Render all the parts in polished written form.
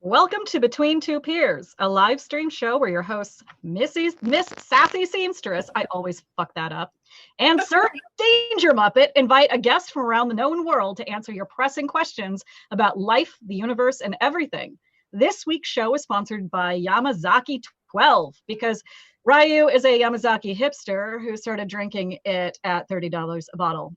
Welcome to Between Two Peers, a live stream show where your hosts, Miss Sassy Seamstress, I always fuck that up, and Sir Danger Muppet invite a guest from around the known world to answer your pressing questions about life, the universe, and everything. This week's show is sponsored by Yamazaki 12 because Ryu is a Yamazaki hipster who started drinking it at $30 a bottle.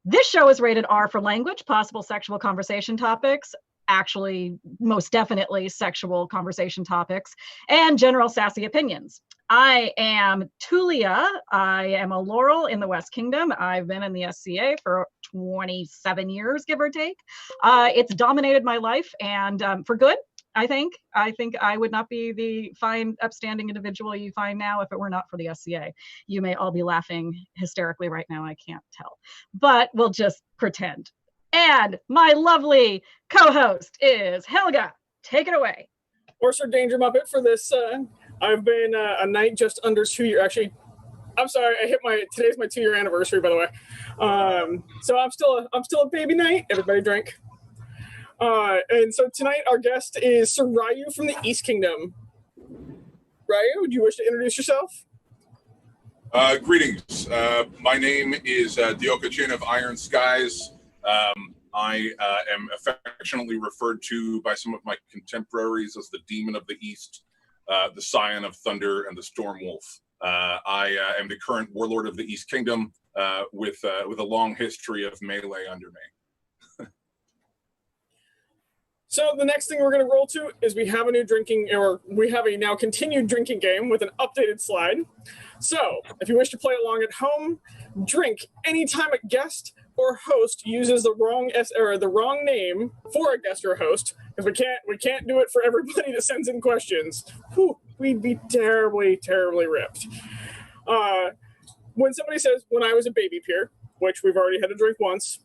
This show is rated R for language, possible sexual conversation topics, actually most definitely sexual conversation topics, and general sassy opinions. I am Tulia. I am a Laurel in the West Kingdom. I've been in the SCA for 27 years, give or take. It's dominated my life, and for good, I think I would not be the fine, upstanding individual you find now if it were not for the SCA. You may all be laughing hysterically right now. I can't tell, but we'll just pretend. And my lovely co-host is Helga. Take it away. Or Sir Danger Muppet for this. I've been a knight just under 2 years. Actually, I'm sorry. Today's my 2-year anniversary, by the way. So I'm still a baby knight. Everybody drink. And so tonight our guest is Sir Ryou from the East Kingdom. Ryou, do you wish to introduce yourself? Greetings. My name is Diokachin of Iron Skies. I am affectionately referred to by some of my contemporaries as the Demon of the East, the Scion of Thunder, and the Storm Wolf. I am the current warlord of the East Kingdom with a long history of melee under me. So the next thing we're going to roll to is we have a now continued drinking game with an updated slide. So if you wish to play along at home, drink anytime a guest or host uses the wrong name for a guest or host, because we can't do it for everybody that sends in questions. Whew, we'd be terribly ripped. When somebody says "when I was a baby peer," which we've already had to drink once,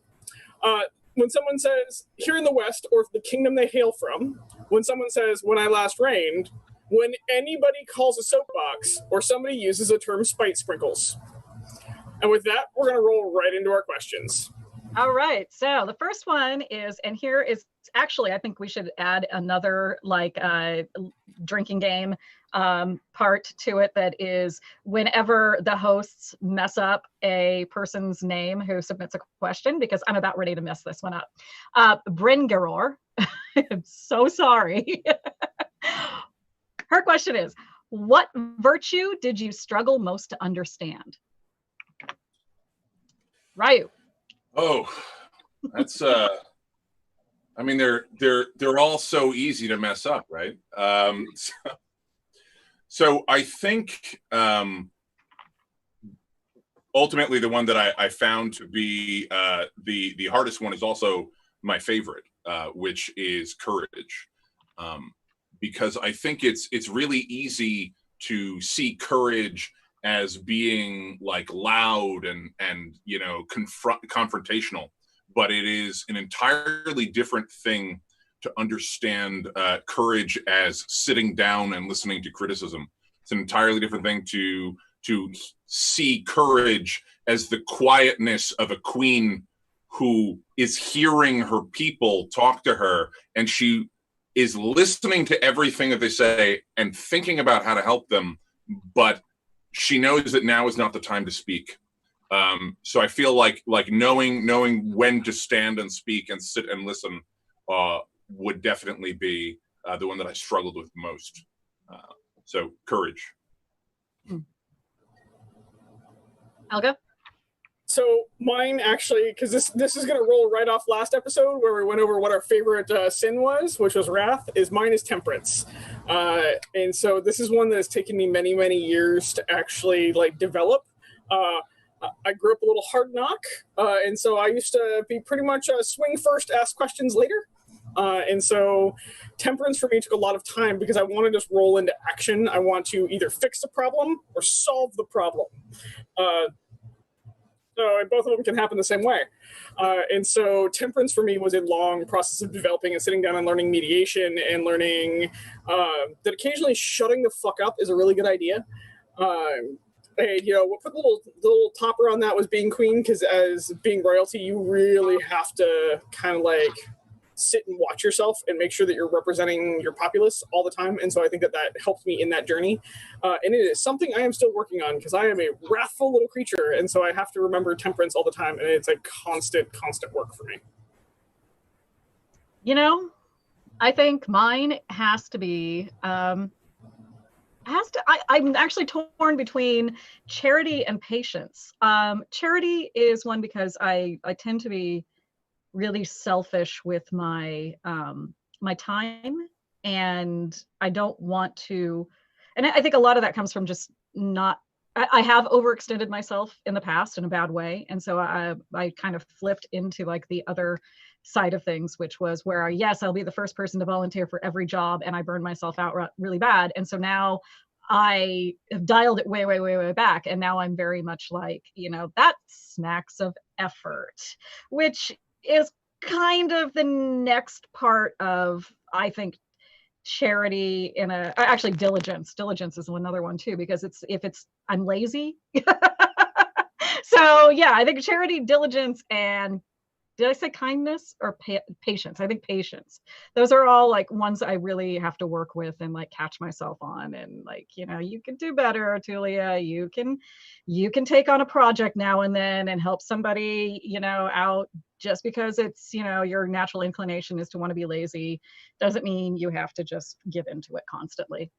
when someone says "here in the West" or the kingdom they hail from, when someone says "when I last reigned," when anybody calls a soapbox or somebody uses the term "spite sprinkles." And with that, we're going to roll right into our questions. All right. So the first one is, and here is actually, I think we should add another drinking game part to it. That is, whenever the hosts mess up a person's name who submits a question, because I'm about ready to mess this one up. Bringaror, I'm so sorry. Her question is, what virtue did you struggle most to understand? Ryou. Oh, that's I mean they're all so easy to mess up, right? So I think ultimately the one that I found to be the hardest one is also my favorite, which is courage, because I think it's really easy to see courage as being like loud and confrontational, but it is an entirely different thing to understand courage as sitting down and listening to criticism. It's an entirely different thing to see courage as the quietness of a queen who is hearing her people talk to her, and she is listening to everything that they say and thinking about how to help them, but she knows that now is not the time to speak. So I feel like knowing when to stand and speak and sit and listen would definitely be the one that I struggled with most. So courage. Helga? So mine actually, because this is going to roll right off last episode where we went over what our favorite sin was, which was wrath. Mine is temperance, and so this is one that has taken me many years to actually develop. I grew up a little hard knock, and so I used to be pretty much swing first, ask questions later. And so temperance for me took a lot of time because I want to just roll into action. I want to either fix the problem or solve the problem. So both of them can happen the same way. And so temperance for me was a long process of developing and sitting down and learning mediation and learning that occasionally shutting the fuck up is a really good idea. And, what put the little topper on that was being queen, because as being royalty, you really have to kind of sit and watch yourself and make sure that you're representing your populace all the time. And so I think that helped me in that journey. And it is something I am still working on because I am a wrathful little creature. And so I have to remember temperance all the time. And it's a constant work for me. You know, I think mine has to be, I'm actually torn between charity and patience. Charity is one because I tend to be really selfish with my my time, and I don't want to, and I think a lot of that comes from just not, I have overextended myself in the past in a bad way, and so I kind of flipped into like the other side of things, which was where yes, I'll be the first person to volunteer for every job, and I burned myself out really bad, and so now I have dialed it way back, and now I'm very much like, you know, that smacks of effort, which is kind of the next part of, I think, charity in a, actually diligence is another one too, because I'm lazy. So yeah, I think charity, diligence, and did I say kindness or patience? I think patience. Those are all like ones I really have to work with and like catch myself on, and like, you know, you can do better, Tulia. You can take on a project now and then and help somebody, you know, out. Just because it's, you know, your natural inclination is to want to be lazy doesn't mean you have to just give into it constantly.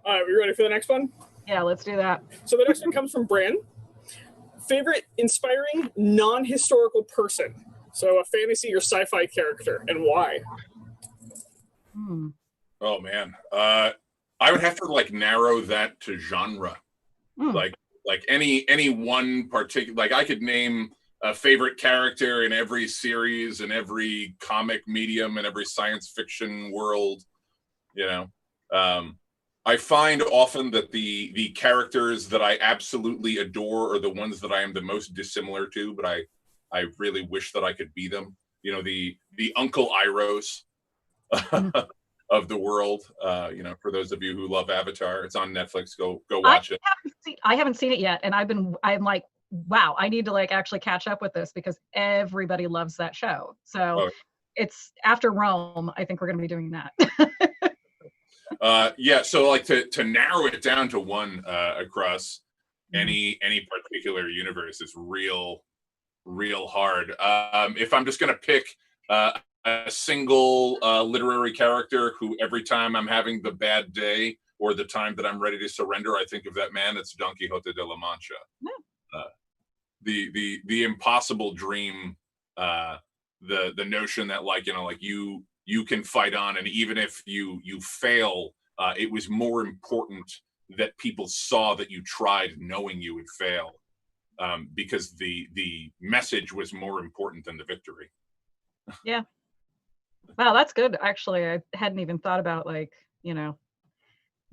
All right, we ready for the next one? Yeah, let's do that. So the next one comes from Bran. Favorite inspiring non-historical person? So a fantasy or sci-fi character, and why? Oh man, I would have to like narrow that to genre. Like any one particular, like I could name a favorite character in every series, in every comic medium, in every science fiction world. You know, I find often that the characters that I absolutely adore are the ones that I am the most dissimilar to, but I really wish that I could be them. You know, the Uncle Irohs of the world. You know, for those of you who love Avatar, it's on Netflix. Go watch it. I haven't seen it yet, and I'm like, wow, I need to like actually catch up with this because everybody loves that show. So it's after Rome. I think we're going to be doing that. Yeah, so like to narrow it down to one across any particular universe is real hard. If I'm just gonna pick a single literary character who every time I'm having the bad day or the time that I'm ready to surrender, I think of that man. It's Don Quixote de la Mancha. The impossible dream, the notion that like, you know, like you can fight on, and even if you fail, it was more important that people saw that you tried, knowing you would fail, because the message was more important than the victory. Yeah. Wow, that's good. Actually, I hadn't even thought about like, you know,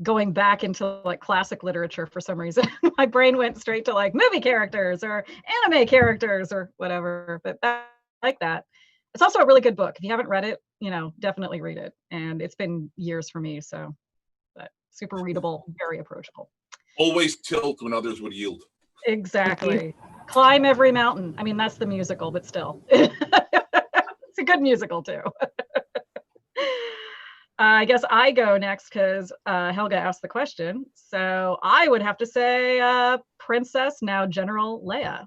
going back into like classic literature for some reason. My brain went straight to like movie characters or anime characters or whatever, but like that. It's also a really good book. If you haven't read it, you know, definitely read it. And it's been years for me, so but super readable, very approachable. Always tilt when others would yield. Exactly. Climb every mountain. I mean, that's the musical, but still. It's a good musical too. I guess I go next because Helga asked the question. So I would have to say Princess, now General Leia.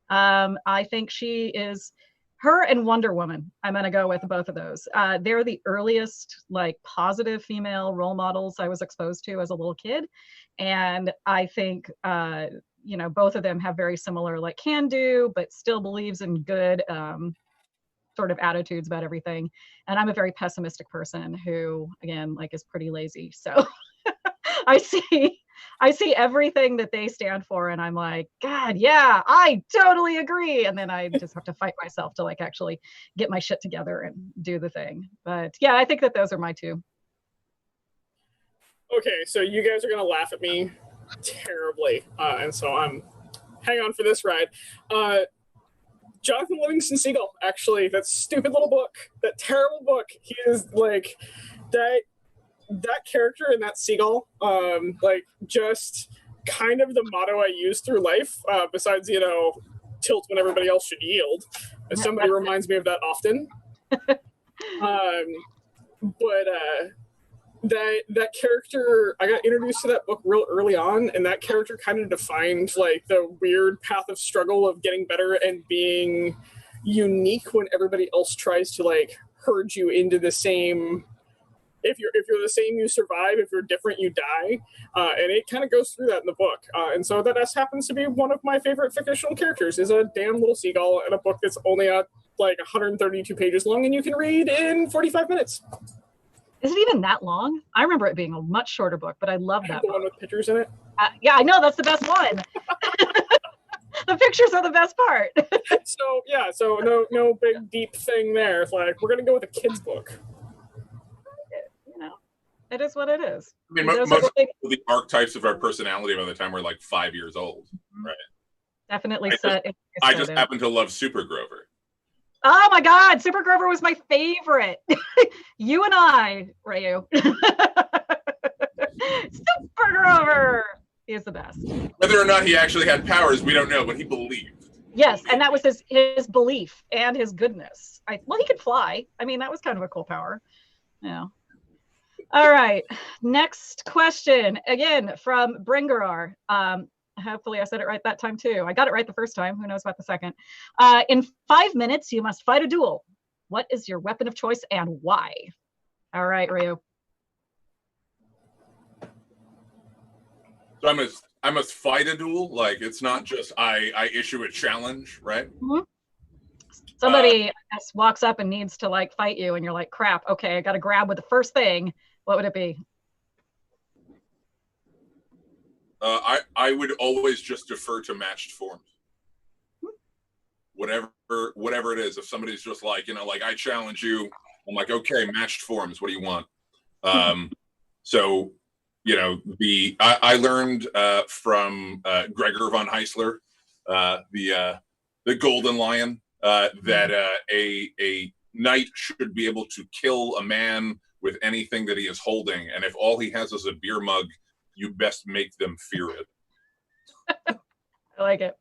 I think she is, her and Wonder Woman, I'm going to go with both of those. They're the earliest like positive female role models I was exposed to as a little kid. And I think, you know, both of them have very similar like can do, but still believes in good sort of attitudes about everything. And I'm a very pessimistic person who, again, like is pretty lazy. So I see everything that they stand for and I'm like, God, yeah, I totally agree. And then I just have to fight myself to like actually get my shit together and do the thing. But yeah, I think that those are my two. Okay, so you guys are going to laugh at me terribly. And so hang on for this ride. Jonathan Livingston Seagull, actually, that stupid little book, that terrible book. He is like that character in that seagull, like just kind of the motto I use through life, besides, you know, tilt when everybody else should yield. And somebody reminds me of that often. But that character, I got introduced to that book real early on, and that character kind of defined like the weird path of struggle of getting better and being unique when everybody else tries to like herd you into the same. If you're the same, you survive. If you're different, you die. And it kind of goes through that in the book. And so that happens to be one of my favorite fictional characters, is a damn little seagull in a book that's only like 132 pages long, and you can read in 45 minutes. Is it even that long? I remember it being a much shorter book, but I love that The book. one with pictures in it? Yeah, I know, that's the best one. The pictures are the best part. So no big deep thing there. It's like, we're gonna go with a kid's book. You know, it is what it is. I mean, most of the archetypes of our personality by the time we're like 5 years old, right? Definitely I just happen to love Super Grover. Oh my God, Super Grover was my favorite. You and I, Ryou. Super Grover is the best. Whether or not he actually had powers, we don't know, but he believed. Yes, and that was his belief and his goodness. Well, he could fly. I mean, that was kind of a cool power. Yeah. All right, next question, again from Bringarar. Hopefully I said it right that time too. I got it right the first time. Who knows about the second? In 5 minutes, you must fight a duel. What is your weapon of choice and why? All right, Ryou. So I must fight a duel. Like, it's not just I issue a challenge, right? Mm-hmm. Somebody walks up and needs to like fight you, and you're like, crap. Okay, I got to grab with the first thing. What would it be? I would always just defer to matched forms. Whatever it is. If somebody's just like, like, I challenge you, I'm like, okay, matched forms. What do you want? So, I learned from Gregor von Heisler, the Golden Lion, that a knight should be able to kill a man with anything that he is holding, and if all he has is a beer mug, you best make them fear it. I like it.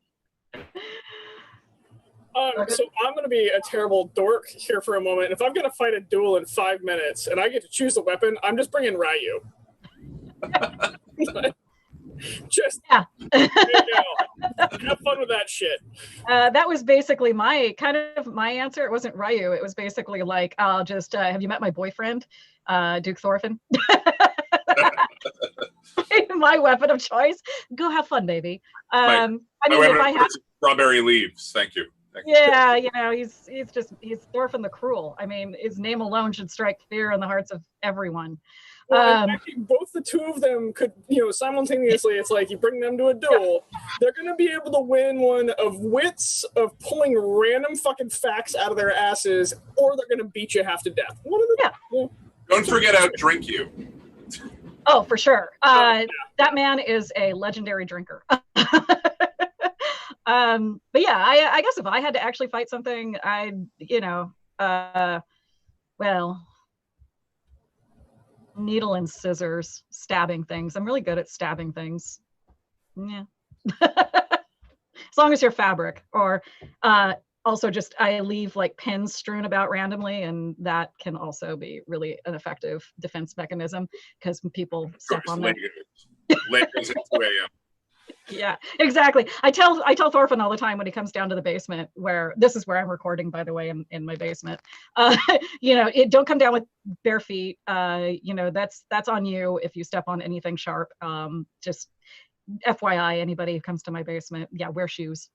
So I'm going to be a terrible dork here for a moment. If I'm going to fight a duel in 5 minutes and I get to choose a weapon, I'm just bringing Ryou. Just yeah. Have fun with that shit. That was basically my answer. It wasn't Ryou. It was basically like, I'll just have you met my boyfriend, Duke Thorfinn? My weapon of choice. Go have fun, baby. I mean, if I had strawberry leaves, thank you. Yeah, he's Thorfinn the Cruel. I mean, his name alone should strike fear in the hearts of everyone. Well, actually, both the two of them could, simultaneously. It's like you bring them to a duel, they're going to be able to win one of wits, of pulling random fucking facts out of their asses, or they're going to beat you half to death. One of the Don't forget outdrink you. Oh, for sure. That man is a legendary drinker. But yeah, I guess if I had to actually fight something, needle and scissors, stabbing things. I'm really good at stabbing things. Yeah. As long as you're fabric, or also just I leave like pins strewn about randomly, and that can also be really an effective defense mechanism because people step on them. Lakers at 2 a.m. Yeah, exactly. I tell Thorfinn all the time when he comes down to the basement, where this is where I'm recording, by the way, in my basement. Don't come down with bare feet. That's on you if you step on anything sharp. Just FYI, anybody who comes to my basement, wear shoes.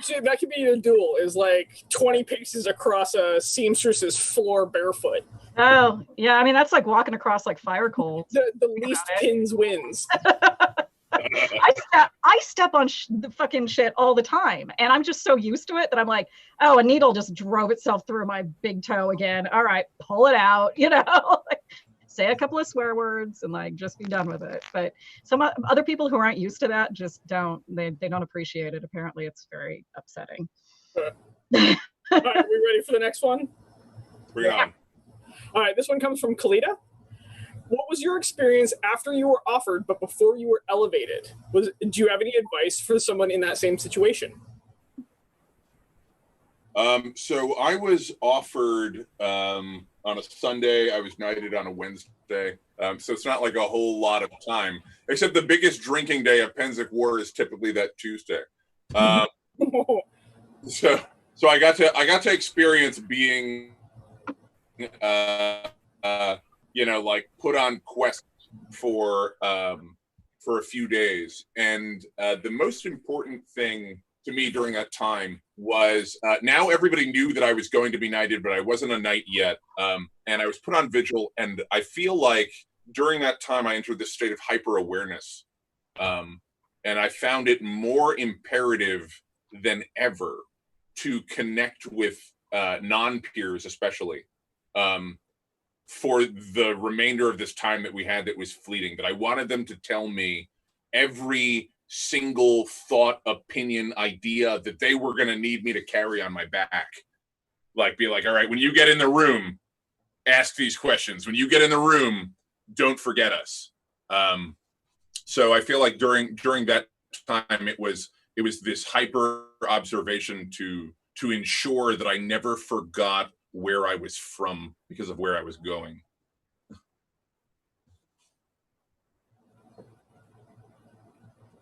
See, that could be a duel, is like 20 paces across a seamstress's floor barefoot. Oh, yeah. I mean, that's like walking across like fire coals. The least pins wins. I step on the fucking shit all the time, and I'm just so used to it that I'm like, oh, a needle just drove itself through my big toe again. All right, pull it out, like, say a couple of swear words and like just be done with it. But some other people who aren't used to that just don't appreciate it. Apparently it's very upsetting. All right, are we ready for the next one? Bring it on. All right, this one comes from Kalita. what was your experience after you were offered, but before you were elevated? Do you have any advice for someone in that same situation? So I was offered on a Sunday. I was knighted on a Wednesday. So it's not like a whole lot of time, except the biggest drinking day of Pennsic War is typically that Tuesday. So I got to experience being, like put on quest for a few days, and the most important thing to me during that time was now everybody knew that I was going to be knighted, but I wasn't a knight yet, and I was put on vigil, and I feel like during that time I entered this state of hyper awareness, and I found it more imperative than ever to connect with non-peers, especially for the remainder of this time that we had that was fleeting, that I wanted them to tell me every single thought, opinion, idea that they were going to need me to carry on my back. Like, be like, all right, when you get in the room, ask these questions. When you get in the room, don't forget us. So I feel like during that time, it was this hyper observation to ensure that I never forgot where I was from because of where I was going.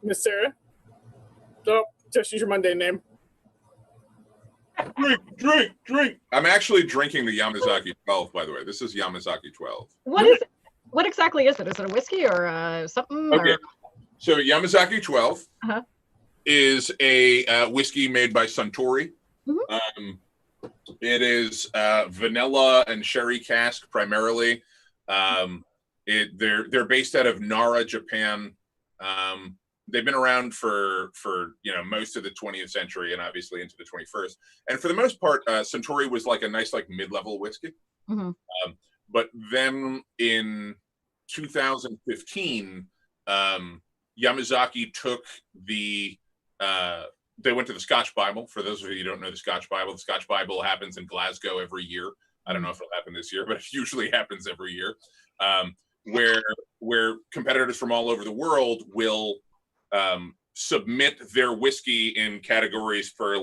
Miss Sarah? Oh, just use your mundane name. Drink. I'm actually drinking the Yamazaki 12, by the way. This is Yamazaki 12. What is it? What exactly is it? Is it a whiskey or something? Okay. Or? So Yamazaki 12 is a whiskey made by Suntory. Mm-hmm. It is vanilla and sherry cask primarily. They're based out of Nara, Japan. They've been around for most of the 20th century and obviously into the 21st. And for the most part, Suntory was like a nice mid-level whiskey. Mm-hmm. But then in 2015, Yamazaki took they went to the Scotch Bible. For those of you who don't know the Scotch Bible happens in Glasgow every year. I don't know if it'll happen this year, but it usually happens every year, where competitors from all over the world will submit their whiskey in categories for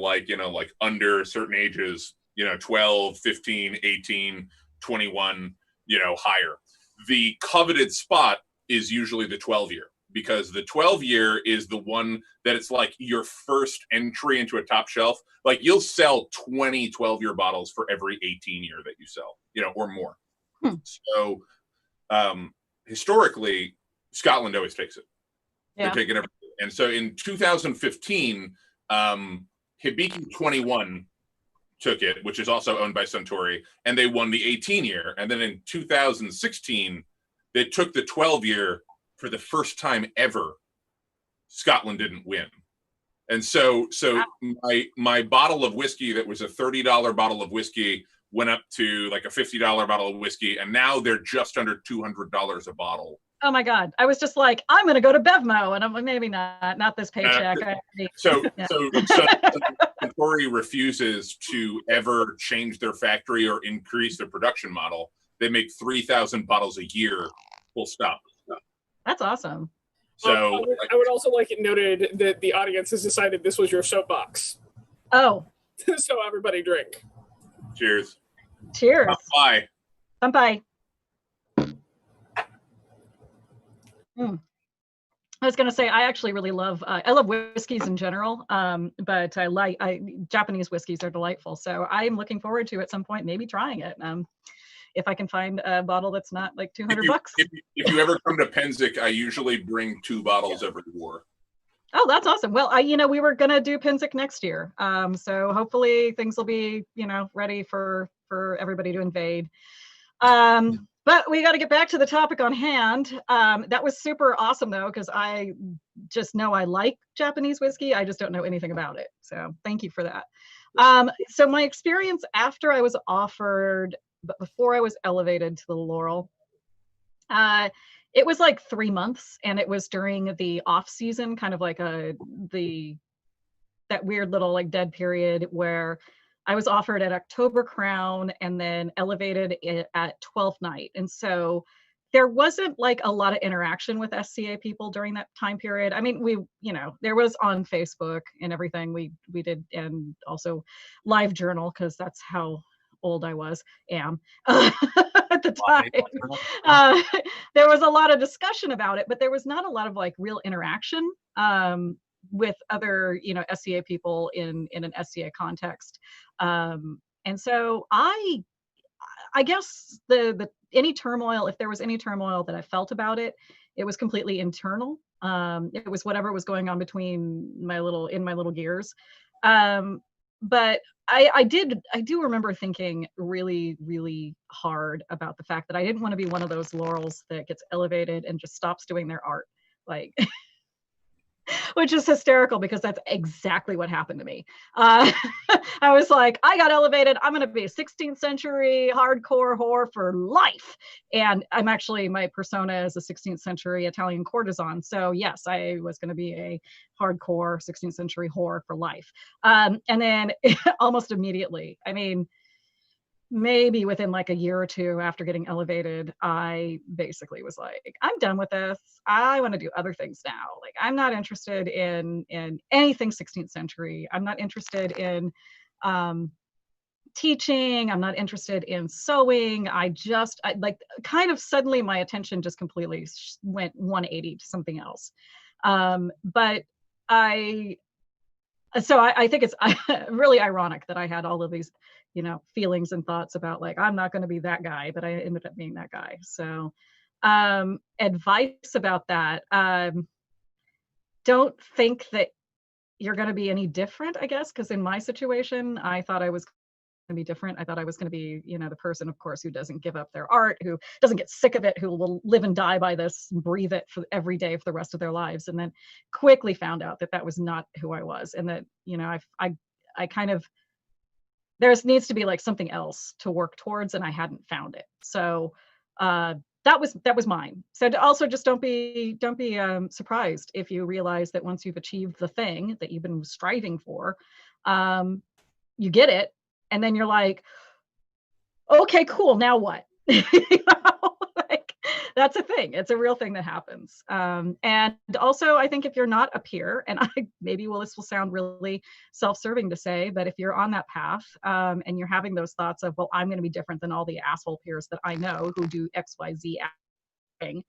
under certain ages, 12, 15, 18, 21, higher. The coveted spot is usually the 12-year, because the 12-year is the one that it's like your first entry into a top shelf. Like, you'll sell 20 12-year bottles for every 18-year that you sell, or more. So historically, Scotland always takes it. Yeah. They're taking everything. And so in 2015, Hibiki 21 took it, which is also owned by Suntory, and they won the 18-year. And then in 2016, they took the 12-year. For the first time ever, Scotland didn't win. And so my bottle of whiskey that was a $30 bottle of whiskey went up to like a $50 bottle of whiskey, and now they're just under $200 a bottle. Oh my God. I was just like, I'm going to go to Bevmo, and I'm like, maybe not this paycheck. Suntory refuses to ever change their factory or increase their production model. They make 3,000 bottles a year, full stop. That's awesome. So I would also like it noted that the audience has decided this was your soapbox. Oh. So everybody drink. Cheers. Cheers. Bye. Bye. I was going to say, I actually really love whiskeys in general, but Japanese whiskeys are delightful. So I'm looking forward to at some point maybe trying it. If I can find a bottle that's not like $200 bucks. If you ever come to Pennsic, I usually bring 2 bottles every war. Oh, that's awesome. Well, we were gonna do Pennsic next year, so hopefully things will be ready for everybody to invade. But we got to get back to the topic on hand. That was super awesome though, because I just know I like Japanese whiskey. I just don't know anything about it. So thank you for that. So my experience after I was offered, but before I was elevated to the Laurel, it was like 3 months, and it was during the off season, kind of like that weird little like dead period where I was offered at October Crown and then elevated at 12th Night. And so there wasn't like a lot of interaction with SCA people during that time period. I mean, we, there was on Facebook and everything we did, and also live journal, because that's how old I am at the time. There was a lot of discussion about it, but there was not a lot of like real interaction with other, SCA people in an SCA context. And so I guess any turmoil, if there was any turmoil that I felt about it, it was completely internal. It was whatever was going on between my little gears. But I do remember thinking really, really hard about the fact that I didn't want to be one of those laurels that gets elevated and just stops doing their art. Like, which is hysterical because that's exactly what happened to me. I was like, I got elevated. I'm going to be a 16th century hardcore whore for life. And my persona is a 16th century Italian courtesan. So yes, I was going to be a hardcore 16th century whore for life. And then almost immediately, I mean, maybe within like a year or two after getting elevated, I basically was like, I'm done with this. I want to do other things now. Like, I'm not interested in anything 16th century. I'm not interested in teaching. I'm not interested in sewing. I like kind of suddenly my attention just completely went 180 to something else. But I think it's really ironic that I had all of these, feelings and thoughts about like, I'm not going to be that guy, but I ended up being that guy. So advice about that, don't think that you're going to be any different, I guess, because in my situation, I thought I was going to be different. I thought I was going to be, the person, of course, who doesn't give up their art, who doesn't get sick of it, who will live and die by this, breathe it for every day for the rest of their lives. And then quickly found out that that was not who I was. And that, I kind of, there needs to be like something else to work towards, and I hadn't found it. So that was mine. So also just don't be surprised if you realize that once you've achieved the thing that you've been striving for, you get it, and then you're like, okay, cool, now what? Like, that's a thing. It's a real thing that happens. And also, I think if you're not a peer, and this will sound really self-serving to say, but if you're on that path and you're having those thoughts of, well, I'm going to be different than all the asshole peers that I know who do XYZ thing,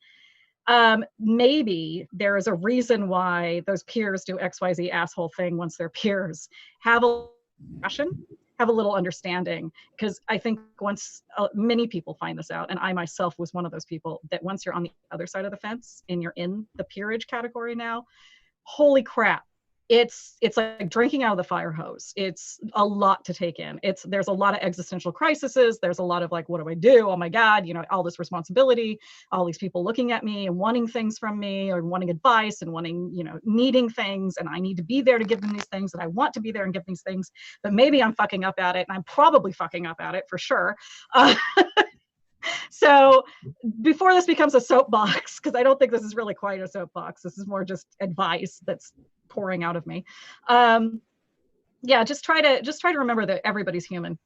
maybe there is a reason why those peers do XYZ asshole thing once they're peers. Have a discussion, have a little understanding, because I think once many people find this out, and I myself was one of those people, that once you're on the other side of the fence and you're in the peerage category now, holy crap, it's like drinking out of the fire hose. It's a lot to take in. There's a lot of existential crises. There's a lot of like, what do I do? Oh my God, all this responsibility, all these people looking at me and wanting things from me, or wanting advice and wanting, needing things. And I need to be there to give them these things, and I want to be there and give these things, but maybe I'm fucking up at it, and I'm probably fucking up at it for sure. So before this becomes a soapbox, because I don't think this is really quite a soapbox, this is more just advice that's pouring out of me. Just try to remember that everybody's human,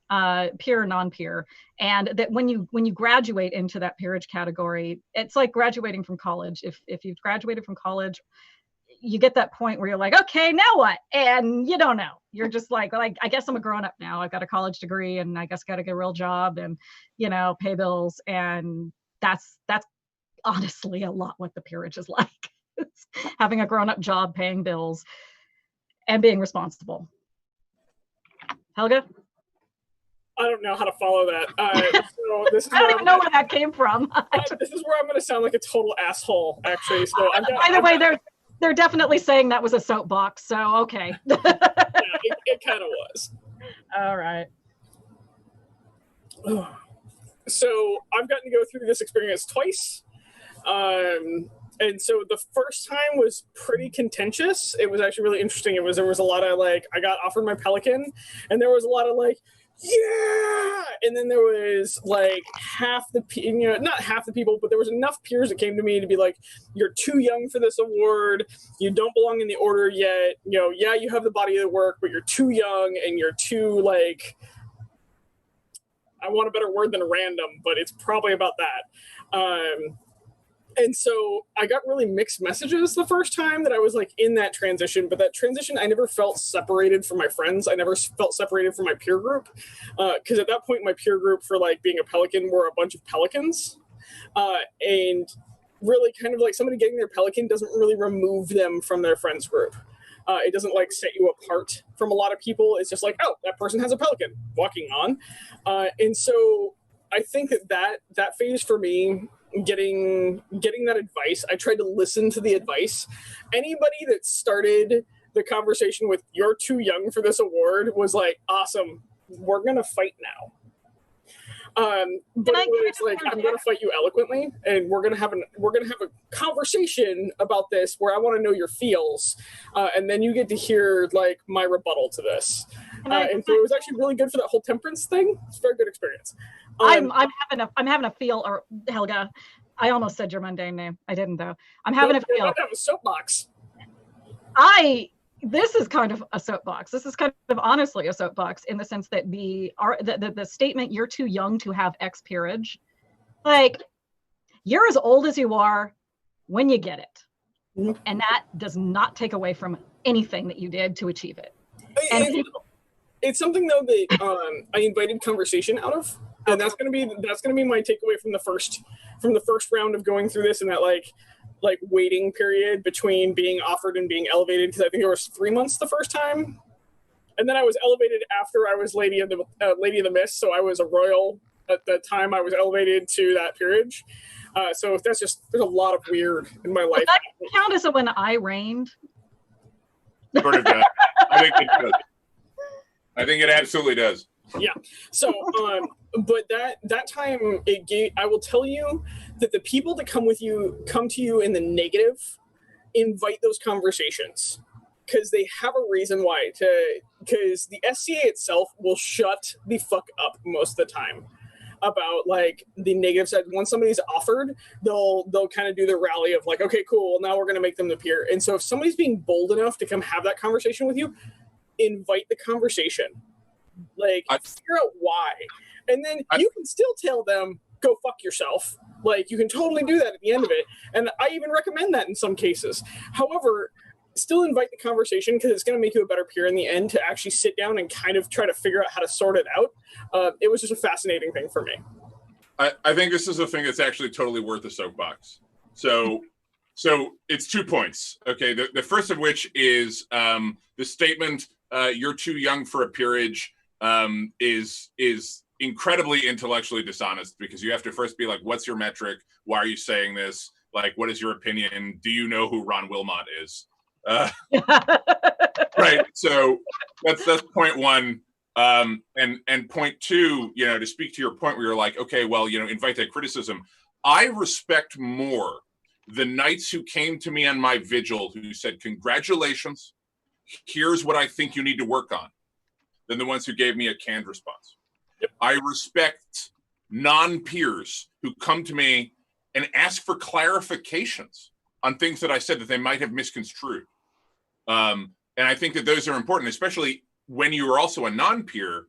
peer or non-peer, and that when you graduate into that peerage category, it's like graduating from college. If you've graduated from college, you get that point where you're like, okay, now what? And you don't know. You're just like, I guess I'm a grown up now. I've got a college degree, and I guess got to get a real job and, pay bills. And that's honestly a lot what the peerage is like. It's having a grown up job, paying bills, and being responsible. Helga? I don't know how to follow that. So this is I don't even know where that came from. This is where I'm going to sound like a total asshole, actually. So by the way, they're definitely saying that was a soapbox, so okay. Yeah, it kind of was. All right. So I've gotten to go through this experience twice. And so the first time was pretty contentious. It was actually really interesting. There was a lot of like, I got offered my Pelican, and there was a lot of like, yeah, and then there was like not half the people, but there was enough peers that came to me to be like, you're too young for this award, you don't belong in the order yet, yeah, you have the body of the work, but you're too young, and you're too like, I want a better word than random, but it's probably about that. And so I got really mixed messages the first time that I was like in that transition, but that transition, I never felt separated from my friends. I never felt separated from my peer group. Cause at that point, my peer group for like being a pelican were a bunch of pelicans. And really kind of like somebody getting their pelican doesn't really remove them from their friends group. It doesn't like set you apart from a lot of people. It's just like, oh, that person has a pelican, walking on. And so I think that phase for me, getting that advice, I tried to listen to the advice. Anybody that started the conversation with "you're too young for this award" was like, awesome, we're gonna fight now. But it's like, I'm gonna fight you eloquently, and we're gonna have a conversation about this where I want to know your feels, and then you get to hear like my rebuttal to this. And so it was actually really good for that whole temperance thing. It's a very good experience. I'm having a feel, or Helga, I almost said your mundane name. I didn't though. I'm having a feel. I have a soapbox. This is kind of a soapbox. This is kind of honestly a soapbox in the sense that the statement, "you're too young to have X peerage," like, you're as old as you are when you get it. Mm-hmm. And that does not take away from anything that you did to achieve it. It's something though that I invited conversation out of. And that's gonna be my takeaway from the first round of going through this, and that like waiting period between being offered and being elevated, because I think it was 3 months the first time, and then I was elevated after I was Lady of the Mist, so I was a royal at the time I was elevated to that peerage. So there's a lot of weird in my life. Does that count as when I reigned? Sort of does. I think it does. I think it absolutely does. Yeah. So, but that time I will tell you that the people that come to you in the negative, invite those conversations, because they have a reason why. Because the SCA itself will shut the fuck up most of the time about like the negative side. Once somebody's offered, they'll kind of do the rally of like, okay, cool, now we're going to make them the peer. And so if somebody's being bold enough to come have that conversation with you, invite the conversation. Like, figure out why. And then you can still tell them, go fuck yourself. Like, you can totally do that at the end of it. And I even recommend that in some cases. However, still invite the conversation, because it's going to make you a better peer in the end to actually sit down and kind of try to figure out how to sort it out. It was just a fascinating thing for me. I think this is a thing that's actually totally worth a soapbox. So it's 2 points. Okay, the first of which is the statement, "you're too young for a peerage," is incredibly intellectually dishonest, because you have to first be like, what's your metric? Why are you saying this? Like, what is your opinion? Do you know who Ron Wilmot is? Right. So that's point one. And point two, to speak to your point where you're like, okay, well, invite that criticism. I respect more the knights who came to me on my vigil who said, congratulations, here's what I think you need to work on, than the ones who gave me a canned response. Yep. I respect non-peers who come to me and ask for clarifications on things that I said that they might have misconstrued. And I think that those are important, especially when you are also a non-peer,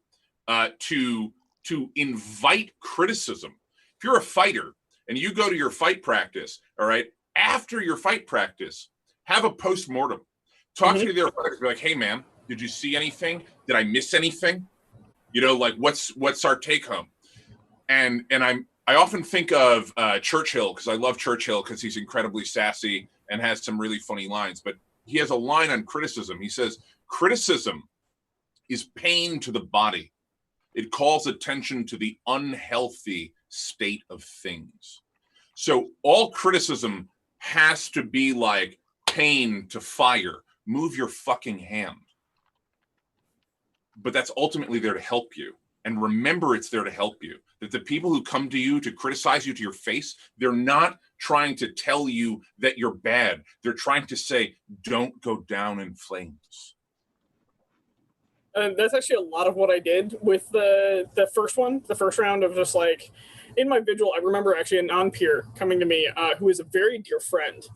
to invite criticism. If you're a fighter and you go to your fight practice, all right, after your fight practice, have a post-mortem. Talk to their fighters, be like, hey, man, did you see anything? Did I miss anything? Like what's our take home? And I often think of Churchill, because I love Churchill because he's incredibly sassy and has some really funny lines. But he has a line on criticism. He says, criticism is pain to the body. It calls attention to the unhealthy state of things. So all criticism has to be like pain to fire. Move your fucking hand. But that's ultimately there to help you. And remember, it's there to help you. That the people who come to you to criticize you to your face, they're not trying to tell you that you're bad. They're trying to say, don't go down in flames. And that's actually a lot of what I did with the first round of just like, in my vigil, I remember actually a non-peer coming to me who is a very dear friend.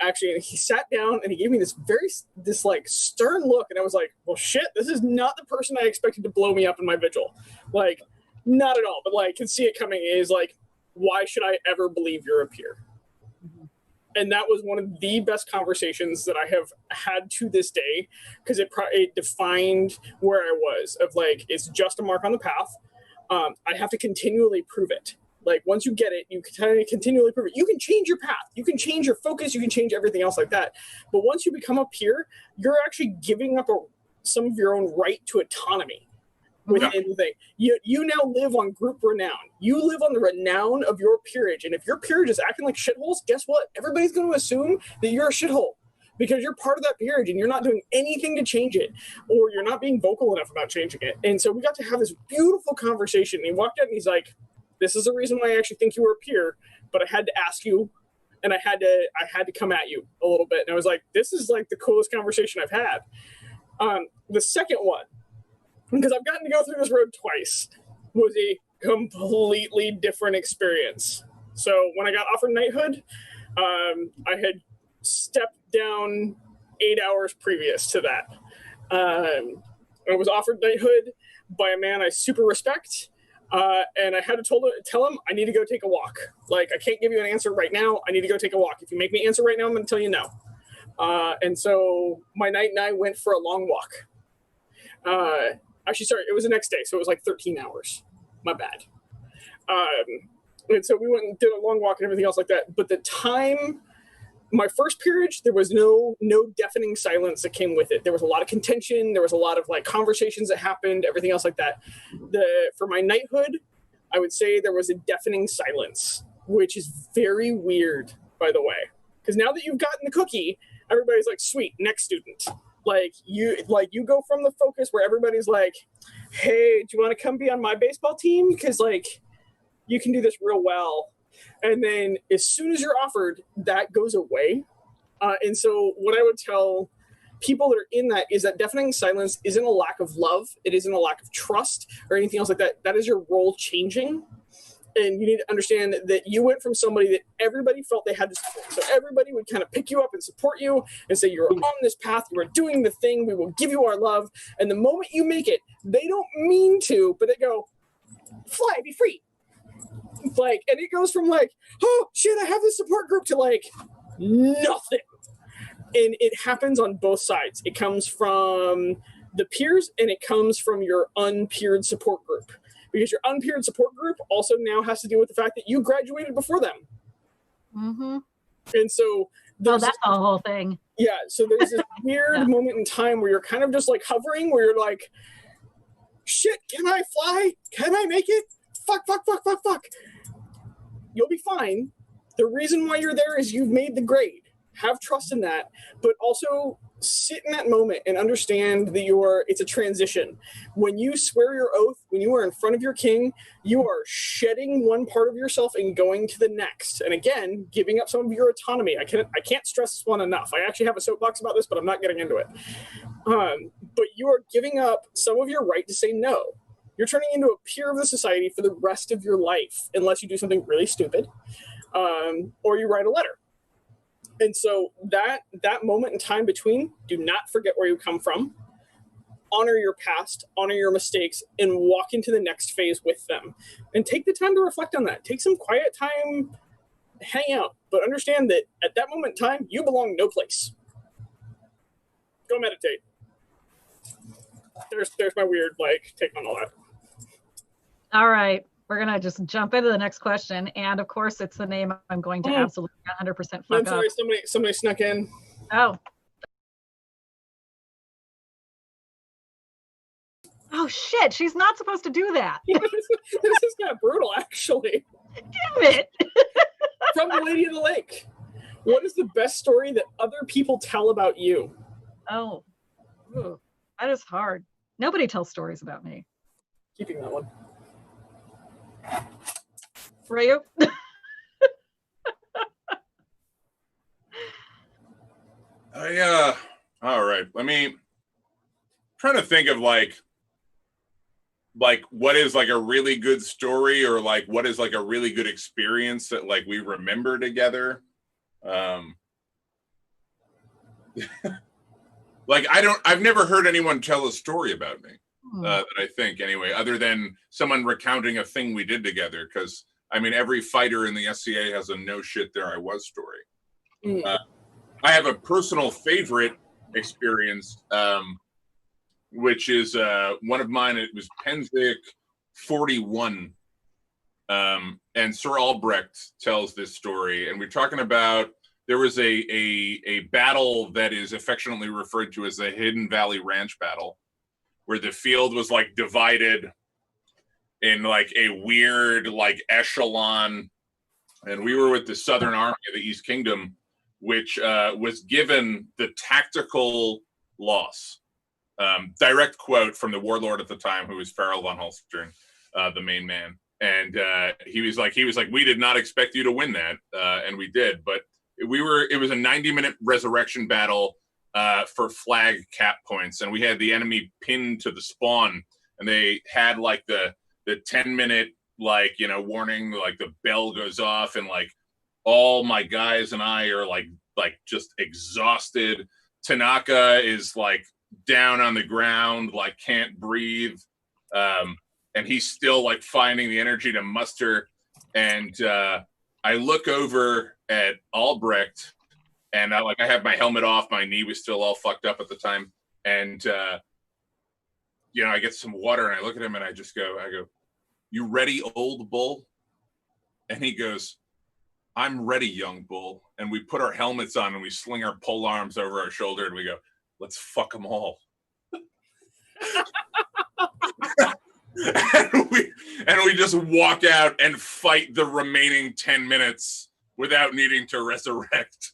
Actually, and he sat down and he gave me this like stern look, and I was like, well, shit, this is not the person I expected to blow me up in my vigil. Like, not at all, but like, can see it coming. Is like, why should I ever believe you're a peer? And that was one of the best conversations that I have had to this day, because it defined where I was of like, it's just a mark on the path. I have to continually prove it. Like once you get it, you can continually prove it. You can change your path, you can change your focus, you can change everything else like that. But once you become a peer, you're actually giving up some of your own right to autonomy within the thing. You now live on group renown. You live on the renown of your peerage. And if your peerage is acting like shitholes, guess what? Everybody's going to assume that you're a shithole because you're part of that peerage and you're not doing anything to change it, or you're not being vocal enough about changing it. And so we got to have this beautiful conversation. And he walked out and he's like, this is the reason why I actually think you were a peer, but I had to ask you, and I had to come at you a little bit. And I was like, this is like the coolest conversation I've had. The second one, because I've gotten to go through this road twice, was a completely different experience. So when I got offered knighthood, I had stepped down 8 hours previous to that. I was offered knighthood by a man I super respect, and I had to tell him I need to go take a walk. Like, I can't give you an answer right now. I need to go take a walk. If you make me answer right now, I'm going to tell you no. And so my knight and I went for a long walk. Actually, sorry, it was the next day, so it was like 13 hours. My bad. And so we went and did a long walk and everything else like that. But the time, my first peerage, there was no deafening silence that came with it. There was a lot of contention. There was a lot of like conversations that happened, everything else like that. For my knighthood, I would say there was a deafening silence, which is very weird, by the way. Because now that you've gotten the cookie, everybody's like, sweet, next student. Like you go from the focus where everybody's like, hey, do you want to come be on my baseball team? Because like you can do this real well. And then as soon as you're offered, that goes away. And so what I would tell people that are in that is that deafening silence isn't a lack of love. It isn't a lack of trust or anything else like that. That is your role changing. And you need to understand that you went from somebody that everybody felt they had to support. So everybody would kind of pick you up and support you and say, you're on this path, you are doing the thing, we will give you our love. And the moment you make it, they don't mean to, but they go, fly, be free. Like, and it goes from like, oh shit, I have this support group, to like nothing. And it happens on both sides. It comes from the peers and it comes from your unpeered support group. Because your unpeered support group also now has to deal with the fact that you graduated before them. Mm-hmm. And so that's the whole thing. Yeah, so there's this weird moment in time where you're kind of just like hovering, where you're like, shit, can I fly? Can I make it? Fuck. You'll be fine. The reason why you're there is you've made the grade. Have trust in that, but also sit in that moment and understand that it's a transition. When you swear your oath, when you are in front of your king, you are shedding one part of yourself and going to the next. And again, giving up some of your autonomy. I can't stress this one enough. I actually have a soapbox about this, but I'm not getting into it. But you are giving up some of your right to say no. You're turning into a peer of the society for the rest of your life, unless you do something really stupid, or you write a letter. And so that moment in time between, do not forget where you come from, honor your past, honor your mistakes, and walk into the next phase with them. And take the time to reflect on that. Take some quiet time, hang out, but understand that at that moment in time, you belong no place. Go meditate. There's my weird take on all that. All right. We're going to just jump into the next question. And of course, it's the name I'm going to absolutely 100% fuck I'm sorry, up. somebody snuck in. Oh. Oh, shit. She's not supposed to do that. This is kind of brutal, actually. Damn it. From the Lady of the Lake. What is the best story that other people tell about you? Oh. Ooh, that is hard. Nobody tells stories about me. Keeping that one. Ryou? All right. Trying to think of like what is like a really good story, or like what is like a really good experience that like we remember together. Like I've never heard anyone tell a story about me. That I think anyway, other than someone recounting a thing we did together. Because I mean, every fighter in the SCA has a no shit there I was story. I have a personal favorite experience, which is one of mine. It was Penzic 41. And Sir Albrecht tells this story. And we're talking about there was a battle that is affectionately referred to as the Hidden Valley Ranch battle, where the field was like divided in like a weird like echelon. And we were with the Southern Army of the East Kingdom, which was given the tactical loss. Direct quote from the warlord at the time, who was Farrell von Holstern, the main man. And he was like, we did not expect you to win that. And we did. But it was a 90-minute resurrection battle for flag cap points. And we had the enemy pinned to the spawn. And they had like the 10-minute, like, you know, warning, like the bell goes off. And like all my guys and I are like just exhausted. Tanaka is like down on the ground, like can't breathe. And he's still like finding the energy to muster. And I look over at Albrecht, and I have my helmet off. My knee was still all fucked up at the time. And, you know, I get some water and I look at him and I go, "You ready, old bull?" And he goes, "I'm ready, young bull." And we put our helmets on and we sling our pole arms over our shoulder and we go, "Let's fuck them all." and we just walk out and fight the remaining 10 minutes without needing to resurrect.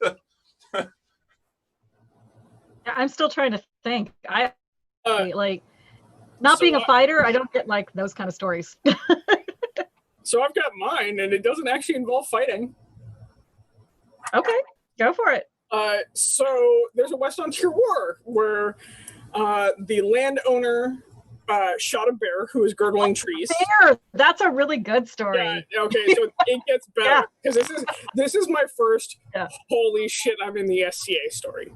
I'm still trying to think. I like not being a fighter. I don't get like those kind of stories. So I've got mine, and it doesn't actually involve fighting. Okay, go for it. So there's a West Ontario War where the landowner shot a bear who was girdling trees. Bear! That's a really good story. Yeah, okay, so it gets better because this is my first holy shit, I'm in the SCA story.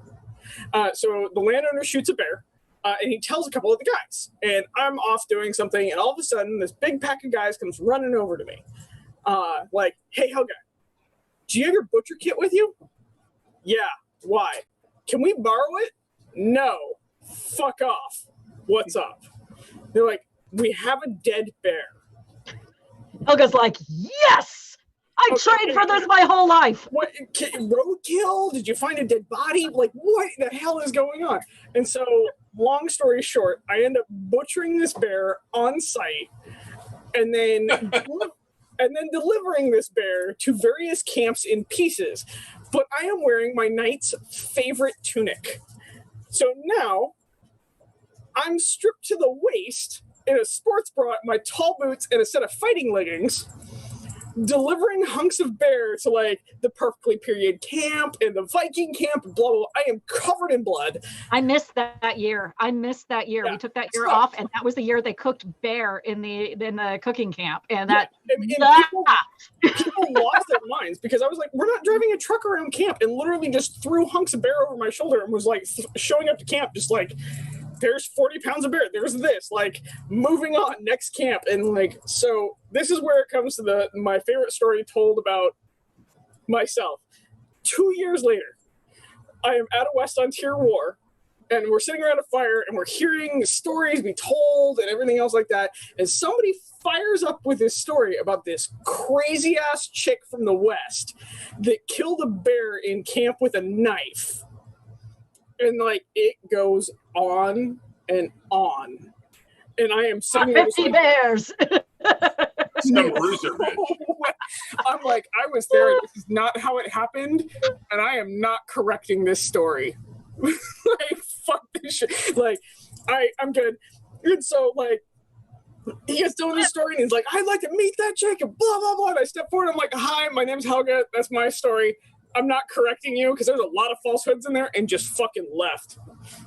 So the landowner shoots a bear, and he tells a couple of the guys, and I'm off doing something, and all of a sudden this big pack of guys comes running over to me, like, "Hey, Helga, do you have your butcher kit with you?" "Yeah, why? Can we borrow it?" "No, fuck off. What's up?" They're like, "We have a dead bear." Helga's like, "Yes! I trained for this my whole life." "What, roadkill? Did you find a dead body? Like, what the hell is going on?" And so, long story short, I end up butchering this bear on site, and then delivering this bear to various camps in pieces. But I am wearing my knight's favorite tunic. So now I'm stripped to the waist in a sports bra, my tall boots, and a set of fighting leggings, delivering hunks of bear to like the perfectly period camp and the Viking camp, blah, blah, blah. I am covered in blood. I missed that year. Yeah. We took that year off, and that was the year they cooked bear in the cooking camp. And that people lost their minds because I was like, we're not driving a truck around camp, and literally just threw hunks of bear over my shoulder and was like showing up to camp just like, "There's 40 pounds of bear. There's this." Like, moving on, next camp. And like, so this is where it comes to my favorite story told about myself. 2 years later, I am at a West Ontario War, and we're sitting around a fire, and we're hearing stories be told and everything else like that. And somebody fires up with this story about this crazy ass chick from the West that killed a bear in camp with a knife. And like, it goes on and on. And I am sitting there 50 bears. Some bruiser bitch. I'm like, I was there. This is not how it happened, and I am not correcting this story. Like, fuck this shit. Like, I'm good. And so like, he gets doing this story, and he's like, "I'd like to meet that chick," and blah blah blah. And I step forward. I'm like, "Hi, my name's Helga. That's my story. I'm not correcting you," because there's a lot of falsehoods in there, and just fucking left.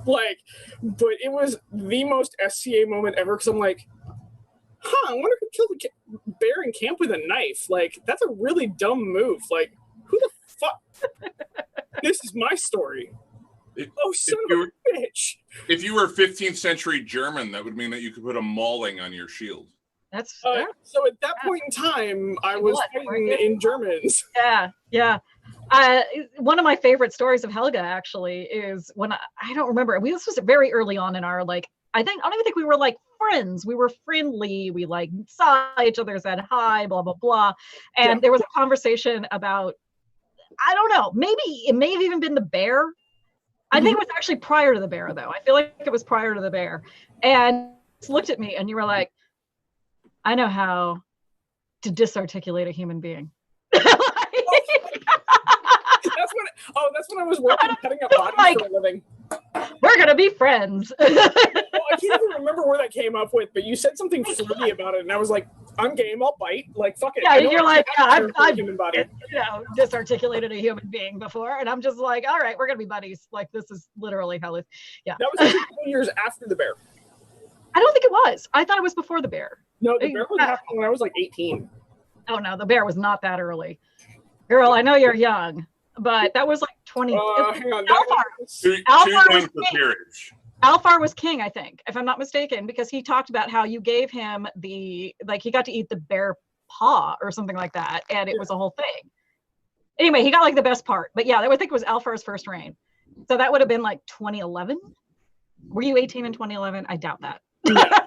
Like, but it was the most SCA moment ever, because I'm like, I wonder who killed a bear in camp with a knife. Like, that's a really dumb move. Like, who the fuck? This is my story. Son of a bitch. If you were 15th century German, that would mean that you could put a mauling on your shield. That's So at that point in time, I was fighting in Germans. Yeah. One of my favorite stories of Helga actually is when I don't remember. This was very early on in our like. I don't even think we were like friends. We were friendly. We like saw each other, said hi, blah blah blah, and there was a conversation about, I don't know, maybe it may have even been the bear. I think it was actually prior to the bear though. I feel like it was prior to the bear, and just looked at me and you were like, I know how to disarticulate a human being. That's when I was working cutting up bodies for a living. We're gonna be friends. Well, I can't even remember where that came up with, but you said something flirty about it, and I was like, "I'm game. I'll bite. Like, fuck it." Yeah, you're like, yeah, I've human body. Disarticulated a human being before, and I'm just like, all right, we're gonna be buddies. Like, this is literally how it. Yeah. That was actually 2 years after the bear. I don't think it was. I thought it was before the bear. No, the bear was happening when I was like 18. Oh no, the bear was not that early. Girl, I know you're young, but that was like 20. Hang on. Alfar was king, I think, if I'm not mistaken, because he talked about how you gave him he got to eat the bear paw or something like that, and it was a whole thing. Anyway, he got like the best part. But yeah, I think it was Alfar's first reign. So that would have been like 2011. Were you 18 in 2011? I doubt that. Yeah.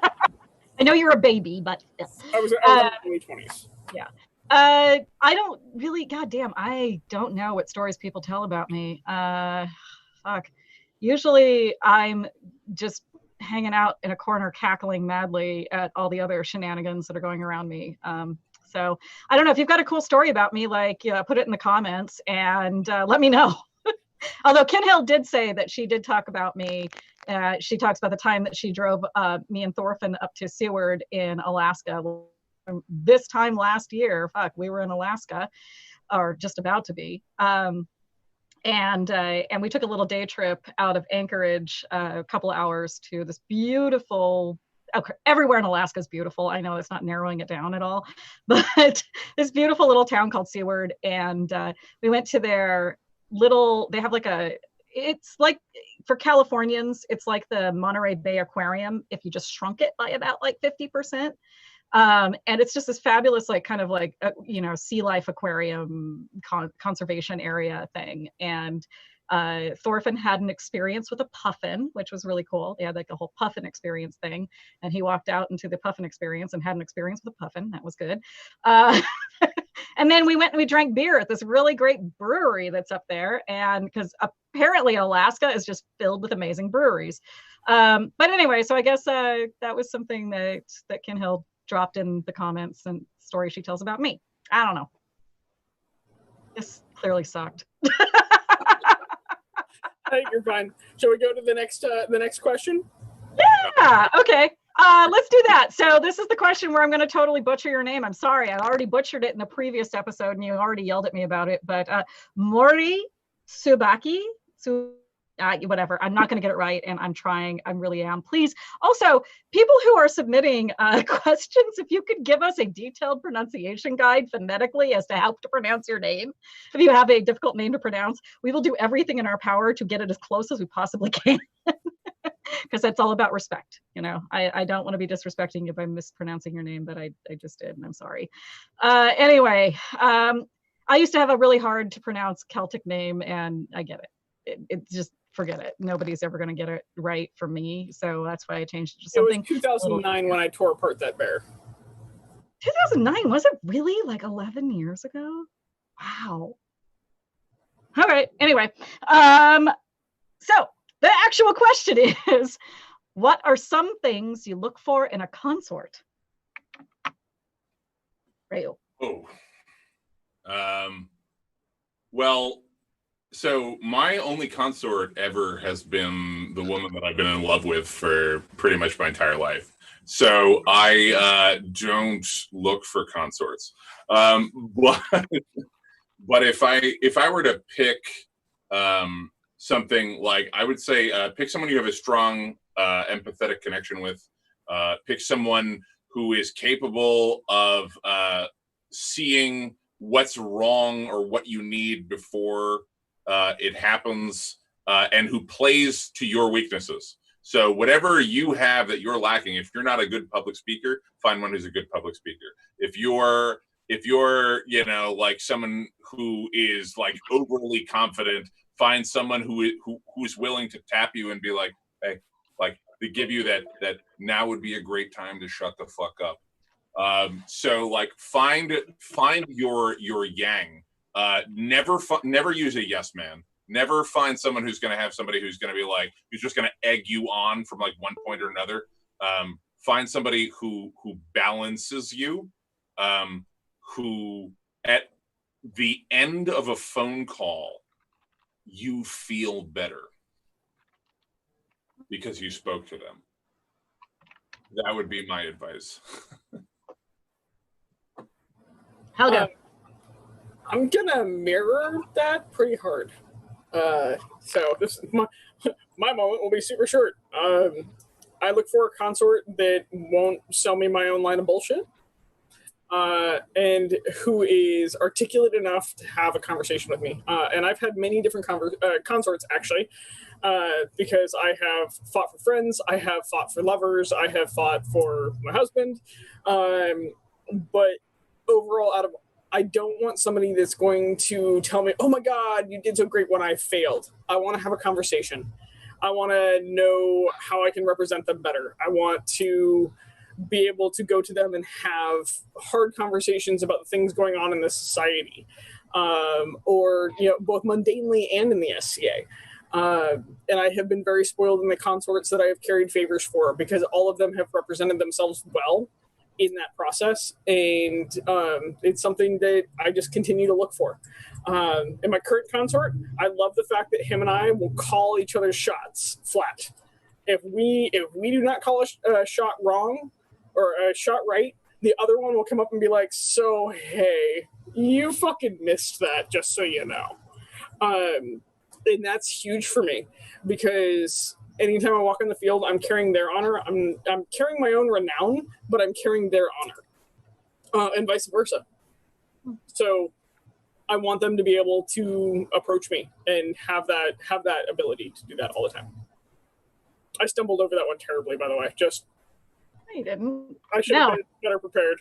I know you're a baby, but I was in my early 20s. Yeah. I don't really, goddamn, I don't know what stories people tell about me. Fuck. Usually I'm just hanging out in a corner cackling madly at all the other shenanigans that are going around me. So I don't know if you've got a cool story about me, like put it in the comments and let me know. Although Kinhill did say that she did talk about me. She talks about the time that she drove me and Thorfinn up to Seward in Alaska. This time last year, fuck, we were in Alaska, or just about to be. And we took a little day trip out of Anchorage, a couple of hours to this beautiful, okay, everywhere in Alaska is beautiful. I know it's not narrowing it down at all, but this beautiful little town called Seward. And we went to their they have it's like, for Californians, it's like the Monterey Bay Aquarium if you just shrunk it by about like 50%. And it's just this fabulous, like kind of like, sea life aquarium conservation area thing. And Thorfinn had an experience with a puffin, which was really cool. They had like a whole puffin experience thing. And he walked out into the puffin experience and had an experience with a puffin. That was good. And then we went and we drank beer at this really great brewery that's up there. And because apparently Alaska is just filled with amazing breweries. But anyway, so I guess that was something that Kinhill dropped in the comments and story she tells about me. I don't know. This clearly sucked. Hey, you're fine. Shall we go to the next question? Yeah. Okay. Let's do that. So this is the question where I'm going to totally butcher your name. I'm sorry. I already butchered it in the previous episode and you already yelled at me about it. But Mori Subaki. Whatever. I'm not going to get it right, and I'm trying. I really am. Please, also, people who are submitting questions, if you could give us a detailed pronunciation guide phonetically as to how to pronounce your name. If you have a difficult name to pronounce, we will do everything in our power to get it as close as we possibly can. Because that's all about respect. I don't want to be disrespecting you by mispronouncing your name, but I just did, and I'm sorry. Anyway, I used to have a really hard to pronounce Celtic name, and I get it. It just, forget it. Nobody's ever going to get it right for me. So that's why I changed it to something. It was 2009 when I tore apart that bear. 2009? Was it really like 11 years ago? Wow. All right. Anyway, so the actual question is, what are some things you look for in a consort? Ryou. Well, so my only consort ever has been the woman that I've been in love with for pretty much my entire life. So I don't look for consorts. But if I were to pick something, like, I would say pick someone you have a strong empathetic connection with. Pick someone who is capable of seeing what's wrong or what you need before it happens, and who plays to your weaknesses. So whatever you have that you're lacking, if you're not a good public speaker, find one who's a good public speaker. If you're like someone who is like overly confident, find someone who's willing to tap you and be like, hey, like they give you that now would be a great time to shut the fuck up. So like find your yang. Never use a yes man. Never find someone who's going to have somebody who's going to be like, who's just going to egg you on from like one point or another. Find somebody who balances you, who at the end of a phone call, you feel better because you spoke to them. That would be my advice. Helga. I'm gonna mirror that pretty hard. So this my moment will be super short. I look for a consort that won't sell me my own line of bullshit, and who is articulate enough to have a conversation with me. And I've had many different consorts actually, because I have fought for friends, I have fought for lovers, I have fought for my husband, but overall, I don't want somebody that's going to tell me, oh my God, you did so great when I failed. I want to have a conversation. I want to know how I can represent them better. I want to be able to go to them and have hard conversations about things going on in this society, or both mundanely and in the SCA. And I have been very spoiled in the consorts that I have carried favors for, because all of them have represented themselves well in that process, and it's something that I just continue to look for. In my current consort, I love the fact that him and I will call each other's shots flat. If we do not call a shot wrong or a shot right, the other one will come up and be like, so hey, you fucking missed that, just so you know. And that's huge for me, because anytime I walk in the field, I'm carrying their honor. I'm carrying my own renown, but I'm carrying their honor, and vice versa. So I want them to be able to approach me and have that ability to do that all the time. I stumbled over that one terribly, by the way. Just No, you didn't. I should have been better prepared.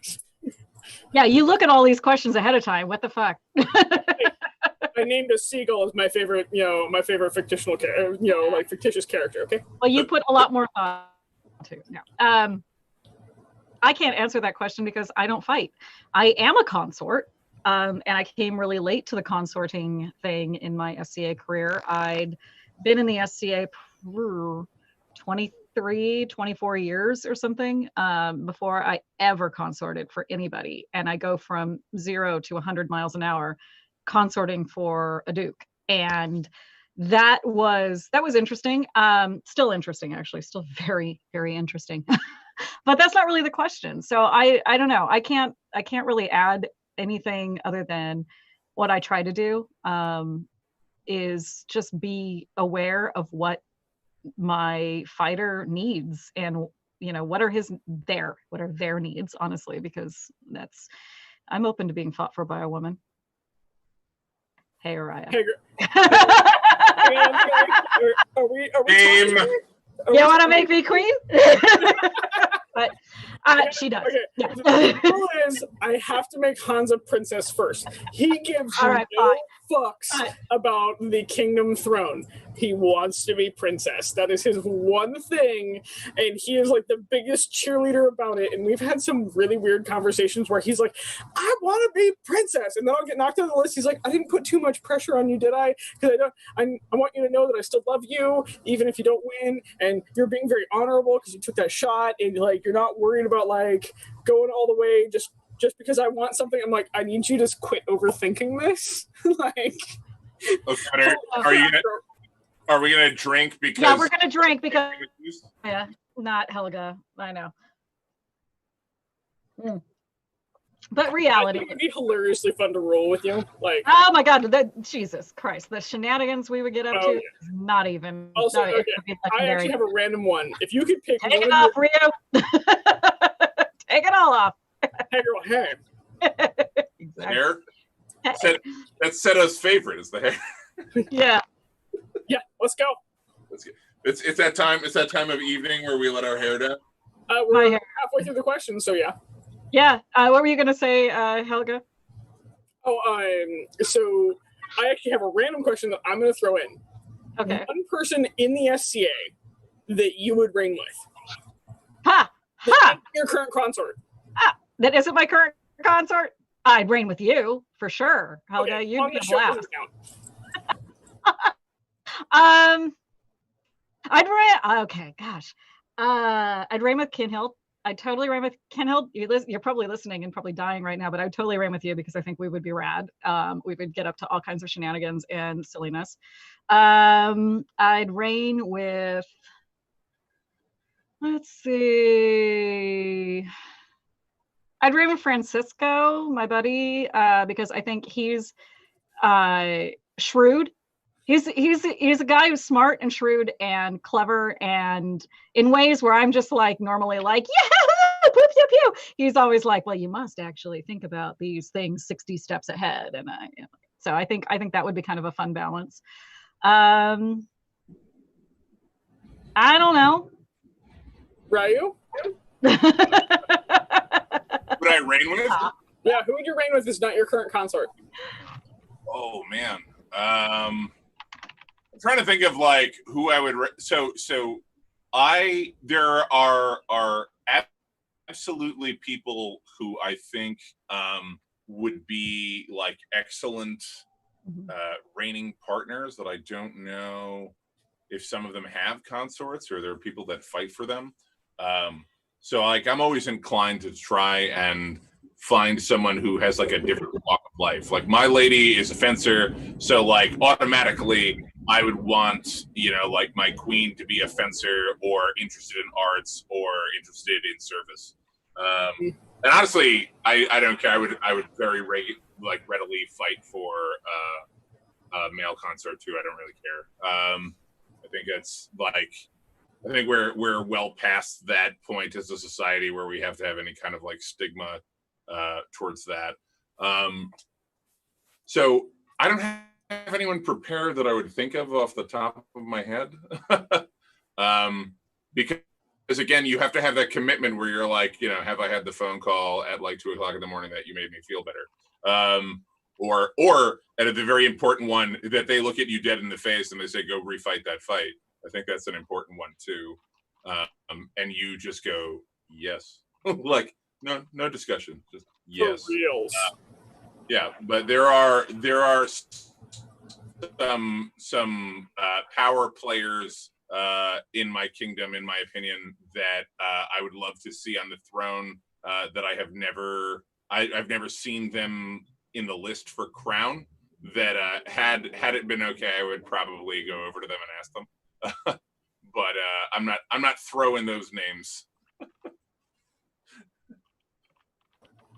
Yeah, you look at all these questions ahead of time. What the fuck? I named a seagull as my favorite, my favorite fictional, like fictitious character. Okay. Well, you put a lot more thought to. No. I can't answer that question because I don't fight. I am a consort, and I came really late to the consorting thing in my SCA career. I'd been in the SCA for 23, 24 years or something before I ever consorted for anybody. And I go from 0 to 100 miles an hour consorting for a duke, and that was interesting. Still interesting, actually, still very, very interesting. But that's not really the question. So I don't know. I can't really add anything other than what I try to do, is just be aware of what my fighter needs, and what are their needs, honestly, because I'm open to being fought for by a woman. Hey, Araya. Hey, are we you want to make me queen? But she does. Okay. Yeah. The rule is I have to make Hans a princess first. He gives no fucks about the kingdom throne. He wants to be princess. That is his one thing, and he is like the biggest cheerleader about it. And we've had some really weird conversations where he's like, I want to be princess, and then I'll get knocked on the list. He's like, I didn't put too much pressure on you, did I? Because I want you to know that I still love you, even if you don't win, and you're being very honorable because you took that shot, and like you're not worried about like going all the way just because I want something. I'm like, I need you to quit overthinking this. Like, okay, are we gonna drink because? Yeah, we're gonna drink because. Yeah, not Helga. I know. But reality. It would be hilariously fun to roll with you. Like, oh my God, Jesus Christ, the shenanigans we would get up to, yeah. Not even. Also, okay, I actually have a random one. If you could pick, take it off, Ryou. Take it all off. Hey, girl, hey. Exactly. Hair. That's Seto's favorite, is the hair. Yeah. Yeah, let's go. It's that time. It's that time of evening where we let our hair down. We're halfway through the question, so yeah. Yeah. What were you gonna say, Helga? Oh, so I actually have a random question that I'm going to throw in. Okay. One person in the SCA that you would reign with. Ha! Ha! Your current consort. Ah, that isn't my current consort. I'd reign with you for sure, Helga. Okay, You'd be a show blast. I'd reign. Okay, gosh. I'd reign with Kinhild. I'd totally reign with Kinhild. You're probably listening and probably dying right now, but I'd totally reign with you because I think we would be rad. We would get up to all kinds of shenanigans and silliness. I'd reign with. Let's see. I'd reign with Francisco, my buddy, because I think he's shrewd. He's a guy who's smart and shrewd and clever, and in ways where I'm just like normally like, yeah, pew, pew, pew. He's always like, well, you must actually think about these things 60 steps ahead, and so I think that would be kind of a fun balance. I don't know. Ryou? Would I reign with? Yeah, who would you reign with is not your current consort? Oh man. I'm trying to think of like who I would there are absolutely people who I think would be like excellent reigning partners that I don't know if some of them have consorts or there are people that fight for them. So like I'm always inclined to try and find someone who has like a different walk of life. Like my lady is a fencer, so like automatically I would want, like my queen to be a fencer or interested in arts or interested in service. And honestly, I don't care. I would very readily fight for a male consort too. I don't really care. I think it's like I think we're well past that point as a society where we have to have any kind of like stigma towards that. So I don't have anyone prepared that I would think of off the top of my head. Because again, you have to have that commitment where you're like, have I had the phone call at like 2:00 in the morning that you made me feel better? Or at the very important one that they look at you dead in the face and they say, go refight that fight. I think that's an important one too. And you just go, yes. Like, no discussion. Just yes. For reals. Yeah, but there are some power players in my kingdom, in my opinion, that I would love to see on the throne that I've never seen them in the list for crown. That had it been okay, I would probably go over to them and ask them. But I'm not throwing those names.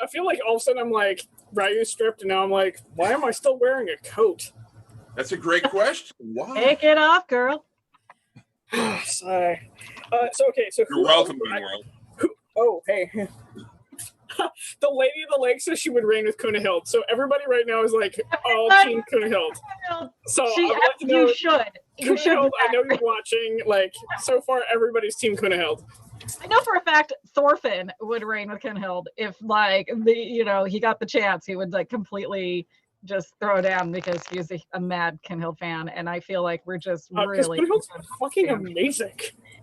I feel like all of a sudden I'm like Ryou stripped, and now I'm like, why am I still wearing a coat? That's a great question. Why? Take it off, girl. Sorry. So you're welcome to the world. Oh, hey. The lady of the lake says she would reign with Kunhild. So everybody right now is like, all team Kunhild. So you should. You should. I know you're watching. Like, so far, everybody's team Kunhild. I know for a fact Thorfinn would reign with Kunhild if, like, he got the chance. He would like completely just throw down because he's a mad Kunhild fan, and I feel like we're just really. Kunhild's fucking amazing.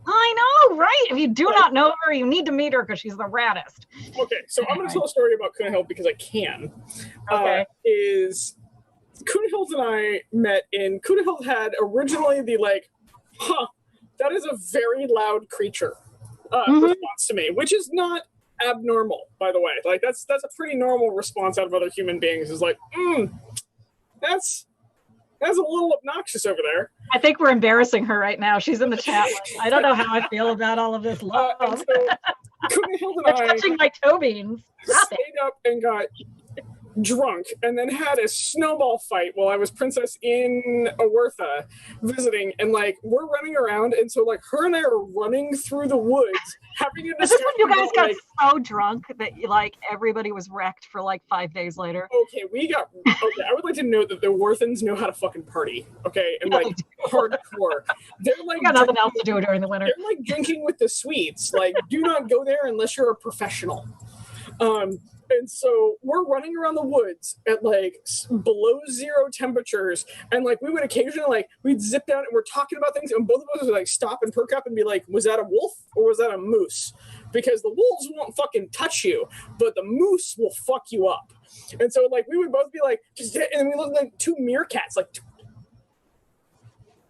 I know, right? If you do not know her, you need to meet her because she's the raddest. Okay, so I'm going to tell a story about Kunhild because I can. Okay. Kunhild and I met in. Kunhild had originally the that is a very loud creature response to me, which is not abnormal, by the way. Like that's a pretty normal response out of other human beings. Is like, that's a little obnoxious over there. I think we're embarrassing her right now. She's in the chat. I don't know how I feel about all of this love. So Kunhild and You're touching my toe beans. Stayed up and got drunk, and then had a snowball fight while I was princess in Awertha visiting, and like we're running around, and so like her and I are running through the woods having a Is this discussion when you guys about, got like, so drunk that like everybody was wrecked for like 5 days later? okay, I would like to note that the Worthans know how to fucking party, okay, and like hardcore. They're like We got nothing else to do during the winter. they're like drinking with the sweets. Like, do not go there unless you're a professional. And so we're running around the woods at like below zero temperatures, and like we would occasionally like we'd zip down and we're talking about things, and both of us would like stop and perk up and be like, was that a wolf or was that a moose? Because the wolves won't fucking touch you, but the moose will fuck you up. And so like we would both be like, and we looked like two meerkats, like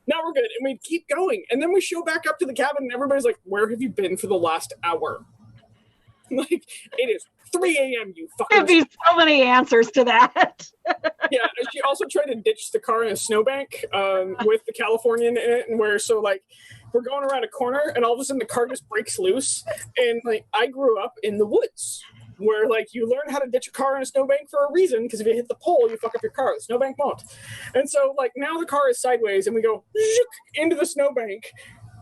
now we're good, and we'd keep going, and then we show back up to the cabin, and everybody's like, where have you been for the last hour? Like, it is 3 a.m., you fuckers. There'd be so many answers to that. Yeah, she also tried to ditch the car in a snowbank with the Californian in it, and where so like we're going around a corner, and all of a sudden the car just breaks loose. And like I grew up in the woods, where like you learn how to ditch a car in a snowbank for a reason, because if you hit the pole, you fuck up your car. The snowbank won't. And so like now the car is sideways, and we go into the snowbank,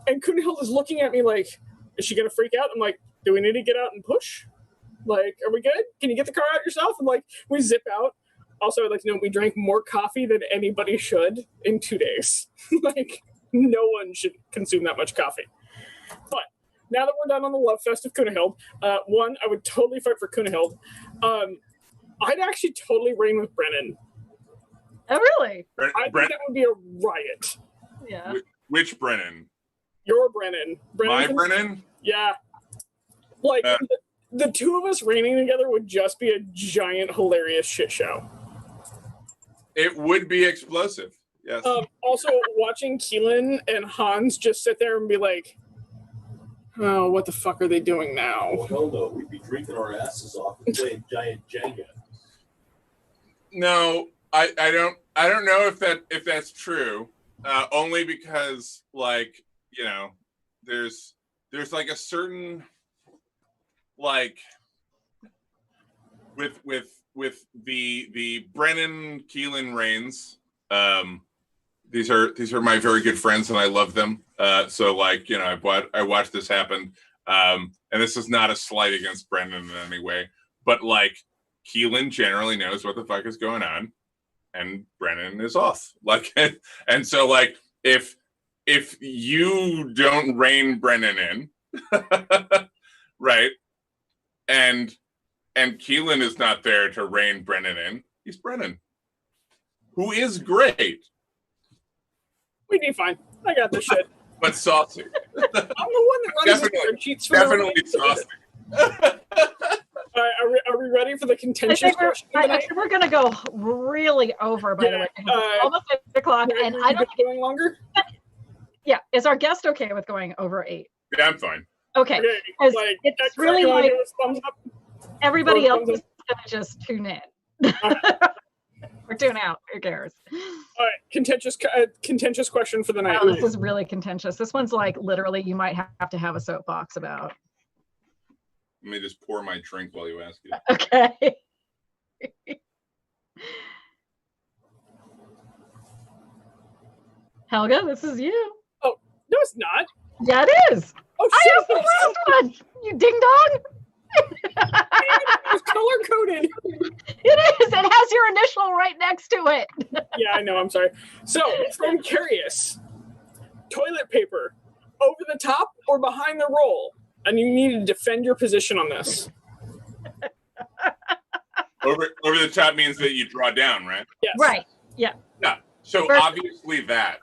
and Kunhild is looking at me like, is she gonna freak out? I'm like, do we need to get out and push? Like, are we good? Can you get the car out yourself? And like, we zip out. Also, I'd like to know we drank more coffee than anybody should in 2 days. Like, no one should consume that much coffee. But now that we're done on the love fest of Kunhild, one, I would totally fight for Kunhild. I'd actually totally reign with Brennan. Oh, really? I think that would be a riot. Yeah. Which Brennan? Your Brennan. My Brennan? Yeah. Like, the two of us reigning together would just be a giant, hilarious shit show. It would be explosive. Yes. Also, watching Keelan and Hans just sit there and be like, oh, what the fuck are they doing now? Well, hell no. We'd be drinking our asses off and playing giant Jenga. No, I don't know if that's true. Only because, like, you know, there's like a certain, like, with the Brennan Keelan reigns, these are my very good friends and I love them. So like, you know, I watched this happen, and this is not a slight against Brennan in any way, but like Keelan generally knows what the fuck is going on, and Brennan is off. Like, and so like if you don't rein Brennan in, right, and Keelan is not there to rein Brennan in, he's Brennan, who is great. We'd be fine. I got this shit. But saucy. I'm the one that runs the spreadsheets for definitely saucy. All right, are we ready for the contentious question? I think we're going to go really over, by the way. It's almost 8 o'clock. And I don't going longer? Yeah. Is our guest okay with going over 8? Yeah, I'm fine. Okay. Like, it's really like thumbs up. everybody else is going to just tune in. Or tune out. Who cares? All right, contentious question for the night. Oh, this is really contentious. This one's like literally you might have to have a soapbox about. Let me just pour my drink while you ask it. Okay. Helga, this is you. Oh, no, it's not. Yeah, it is. Oh, I shit. asked the last one. You ding dong. It's color coded. It is. It has your initial right next to it. Yeah, I know. I'm sorry. So, from Curious, toilet paper, over the top or behind the roll? And you need to defend your position on this. Over the top means that you draw down, right? Yes. Right. Yeah. Yeah. So obviously that.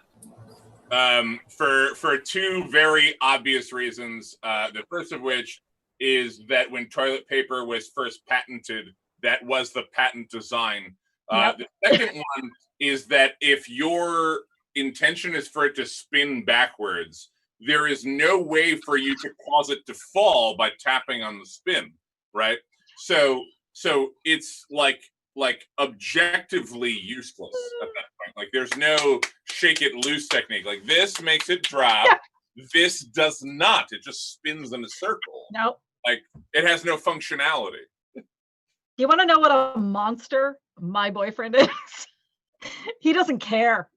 For two very obvious reasons. The first of which is that when toilet paper was first patented, that was the patent design. Yep. The second one is that if your intention is for it to spin backwards, there is no way for you to cause it to fall by tapping on the spin, right? So it's like objectively useless at that point. Like there's no shake it loose technique. Like this makes it drop. Yeah. This does not. It just spins in a circle. Nope. Like it has no functionality. You want to know what a monster my boyfriend is? He doesn't care.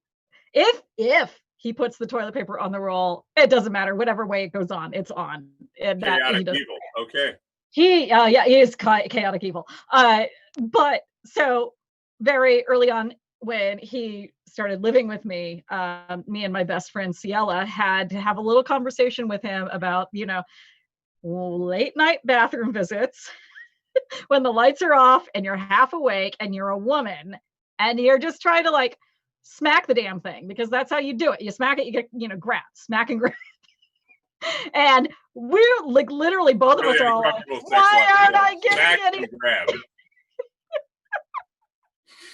If he puts the toilet paper on the roll, it doesn't matter. Whatever way it goes on, it's on. And that he Chaotic doesn't. evil. Okay. He is chaotic evil. But so very early on when he started living with me, me and my best friend Ciela had to have a little conversation with him about, late night bathroom visits when the lights are off and you're half awake and you're a woman and you're just trying to like smack the damn thing because that's how you do it. You smack it, you get grabbed, smack and grab. And we're like literally both of us are all like, why aren't I getting any?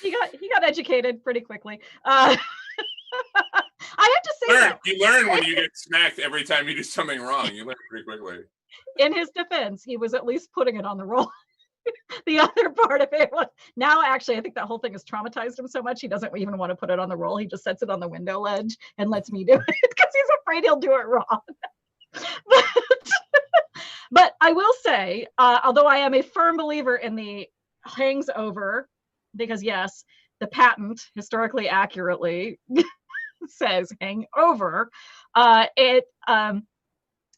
He got educated pretty quickly. I have to say that. You learn when you get smacked every time you do something wrong. You learn pretty quickly. In his defense, he was at least putting it on the roll. The other part of it was now actually I think that whole thing has traumatized him so much he doesn't even want to put it on the roll. He just sets it on the window ledge and lets me do it because he's afraid he'll do it wrong. But I will say, although I am a firm believer in the hangs over, because yes, the patent historically accurately says hang over. I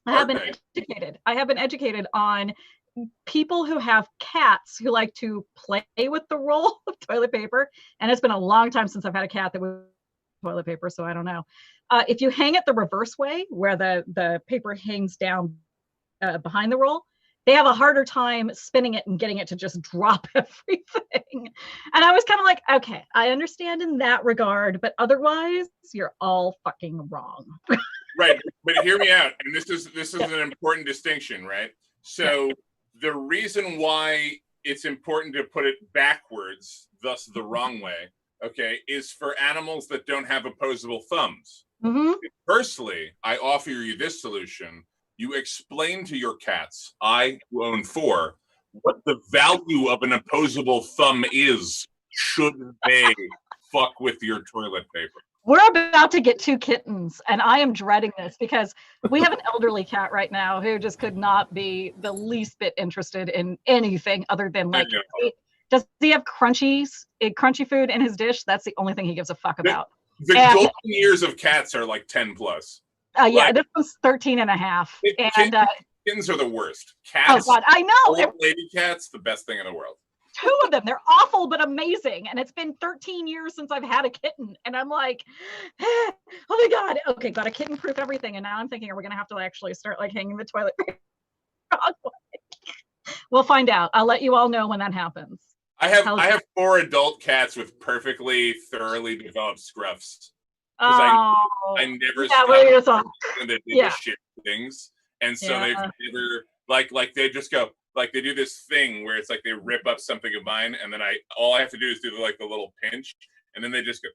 have been educated on people who have cats who like to play with the roll of toilet paper, and it's been a long time since I've had a cat that was toilet paper, so I don't know. If you hang it the reverse way, where the paper hangs down behind the roll, they have a harder time spinning it and getting it to just drop everything. And I was kind of like, okay, I understand in that regard, but otherwise, you're all fucking wrong. Right, but hear me out, and this is an important distinction, right? So the reason why it's important to put it backwards, thus the wrong way, okay, is for animals that don't have opposable thumbs. Mm-hmm. Firstly, I offer you this solution. You explain to your cats, I who own 4, what the value of an opposable thumb is should they fuck with your toilet paper. We're about to get 2 kittens, and I am dreading this because we have an elderly cat right now who just could not be the least bit interested in anything other than like, does he have crunchy food in his dish? That's the only thing he gives a fuck about. The golden years of cats are like 10 plus. Yeah, this was 13 and a half. Kittens are the worst. Cats, oh God, I know. Old lady cats, the best thing in the world. 2 of them, they're awful but amazing, and it's been 13 years since I've had a kitten, and I'm like, oh my God, okay, got to kitten proof everything. And now I'm thinking, are we gonna have to actually start like hanging the toilet paper? We'll find out. I'll let you all know when that happens. I have 4 adult cats with perfectly thoroughly developed scruffs. Oh, I never stopped when they did the shit things, and so they've never like they just go. Like they do this thing where it's like they rip up something of mine, and then all I have to do is do the little pinch, and then they just go,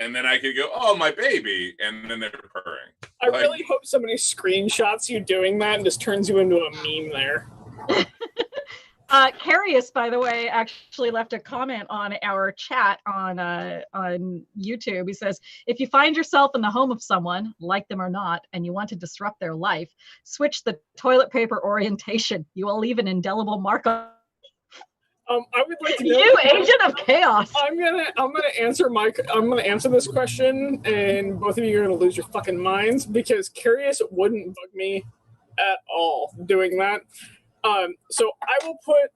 and then I could go, oh my baby, and then they're purring. I really hope somebody screenshots you doing that and just turns you into a meme there. Carius, by the way, actually left a comment on our chat on YouTube. He says, if you find yourself in the home of someone, like them or not, and you want to disrupt their life, switch the toilet paper orientation. You will leave an indelible mark on. I would like to know. You agent of chaos. I'm gonna answer this question, and both of you are gonna lose your fucking minds because Carius wouldn't bug me at all doing that. So I will put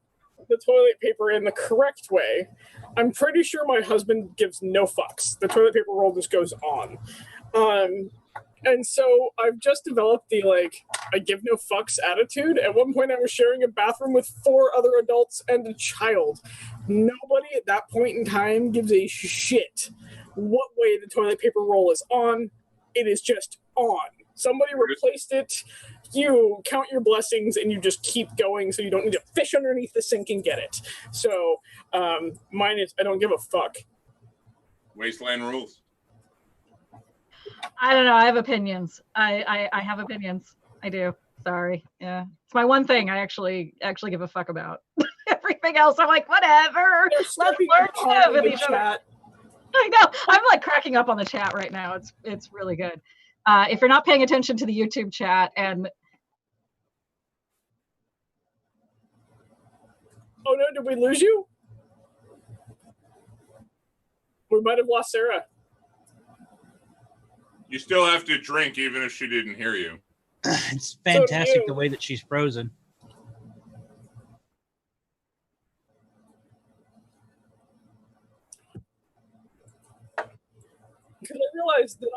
the toilet paper in the correct way. I'm pretty sure my husband gives no fucks. The toilet paper roll just goes on. And so I've just developed the I give no fucks attitude. At one point I was sharing a bathroom with 4 other adults and a child. Nobody at that point in time gives a shit what way the toilet paper roll is on. It is just on. Somebody replaced it. You count your blessings and you just keep going so you don't need to fish underneath the sink and get it. So mine is I don't give a fuck. Wasteland rules. I don't know. I have opinions. I have opinions. I do. Sorry. Yeah. It's my one thing I actually give a fuck about. Everything else, I'm like, whatever. Let's learn to live with each other. I know. I'm like cracking up on the chat right now. It's really good. If you're not paying attention to the YouTube chat, and Oh no, did we lose you? We might have lost Sarah. You still have to drink even if she didn't hear you. It's fantastic the way that she's frozen. Because I realized that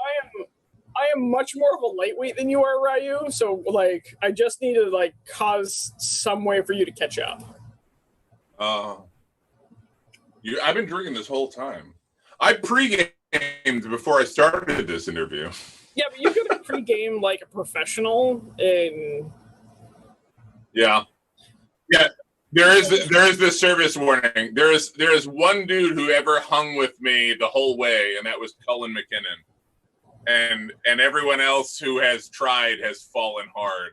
I am much more of a lightweight than you are, Ryou. So like, I just need to like cause some way for you to catch up. I've been drinking this whole time. I pre-gamed before I started this interview. Yeah, but you gotta pre-game like a professional, and yeah. There is the service warning. There is one dude who ever hung with me the whole way, and that was Cullen McKinnon. And everyone else who has tried has fallen hard.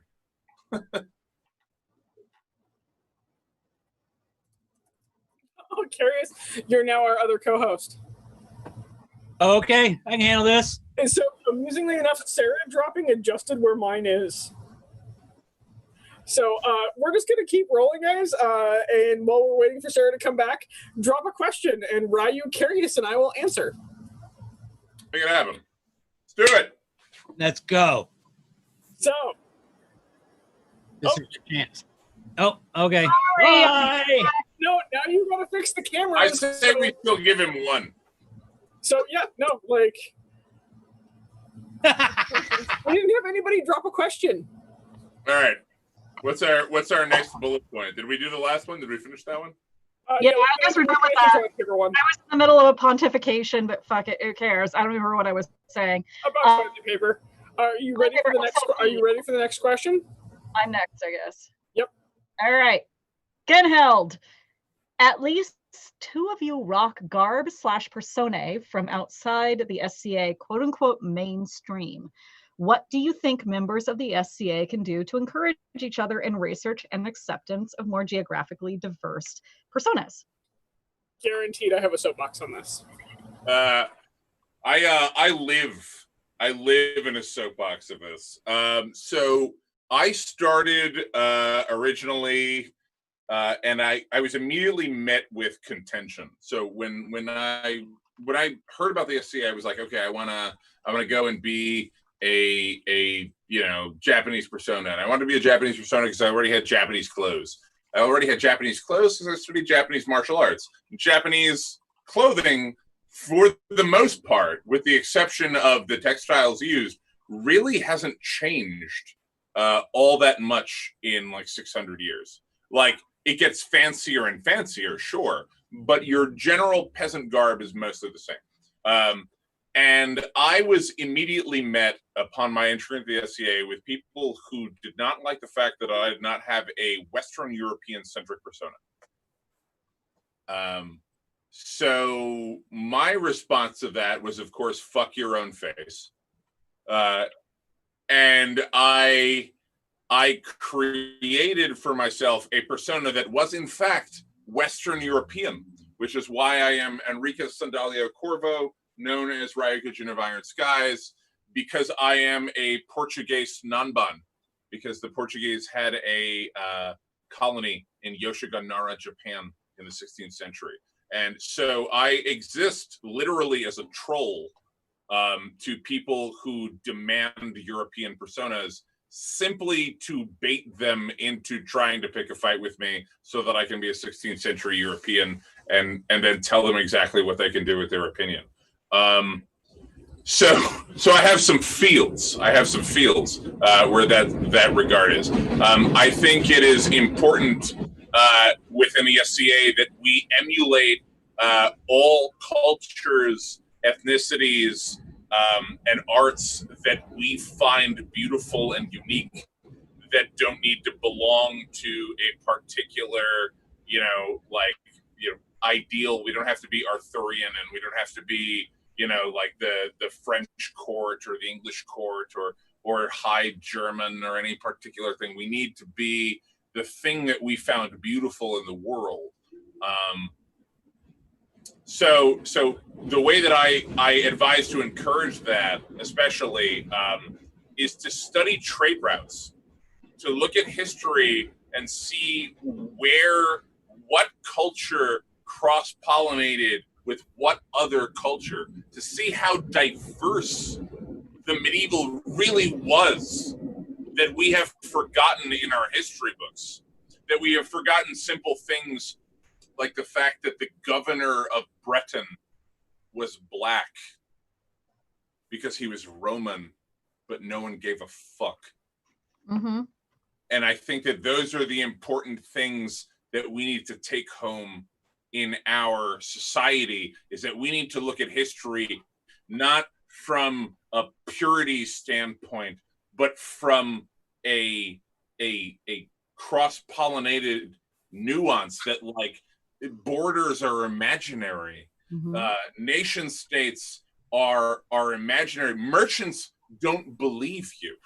Oh, Curious, you're now our other co-host. Okay, I can handle this. And so, amusingly enough, Sarah dropping adjusted where mine is. So we're just going to keep rolling, guys. And while we're waiting for Sarah to come back, drop a question, and Ryou, Curious, and I will answer. Make it happen. Let's do it. Let's go. So. This is your chance. Oh, okay. Bye. No, now you got to fix the camera. I say we still give him one. So, yeah, no, like. We didn't have anybody drop a question. All right. What's our next bullet point? Did we do the last one? Did we finish that one? Yeah, I guess we're done with that. I was in the middle of a pontification, but fuck it, who cares? I don't remember what I was saying. About toilet paper. Are you ready for the next? Are you ready for the next question? I'm next, I guess. Yep. All right. Genheld. At least two of you rock garb / personae from outside the SCA quote unquote mainstream. What do you think members of the SCA can do to encourage each other in research and acceptance of more geographically diverse personas? Guaranteed, I have a soapbox on this. I live in a soapbox of this. So I started originally, and I was immediately met with contention. So when I heard about the SCA, I was like, okay, I wanna go and be a Japanese persona, and I wanted to be a Japanese persona because I already had Japanese clothes. I already had Japanese clothes because I studied Japanese martial arts. Japanese clothing, for the most part, with the exception of the textiles used, really hasn't changed all that much in like 600 years. Like, it gets fancier and fancier, sure, but your general peasant garb is mostly the same. And I was immediately met upon my entry into the SCA with people who did not like the fact that I did not have a Western European-centric persona. So my response to that was, of course, fuck your own face. And I created for myself a persona that was, in fact, Western European, which is why I am Enriquez Sandalio Corvo, known as Ryou of Iron Skies, because I am a Portuguese Nanban, because the Portuguese had a colony in Yoshiganara, Japan in the 16th century. And so I exist literally as a troll to people who demand European personas, simply to bait them into trying to pick a fight with me so that I can be a 16th century European and then tell them exactly what they can do with their opinion. So I have some fields. Where that regard is. I think it is important within the SCA that we emulate all cultures, ethnicities, and arts that we find beautiful and unique, that don't need to belong to a particular, ideal. We don't have to be Arthurian, and we don't have to be, like the French court or the English court or High German or any particular thing. We need to be the thing that we found beautiful in the world. So the way that I advise to encourage that, especially, is to study trade routes, to look at history and see where what culture cross-pollinated with what other culture, to see how diverse the medieval really was, that we have forgotten in our history books, that we have forgotten simple things like the fact that the governor of Breton was black because he was Roman, but no one gave a fuck. Mm-hmm. And I think that those are the important things that we need to take home in our society, is that we need to look at history not from a purity standpoint, but from a cross-pollinated nuance, that like borders are imaginary. Mm-hmm. Nation states are imaginary. Merchants don't believe you.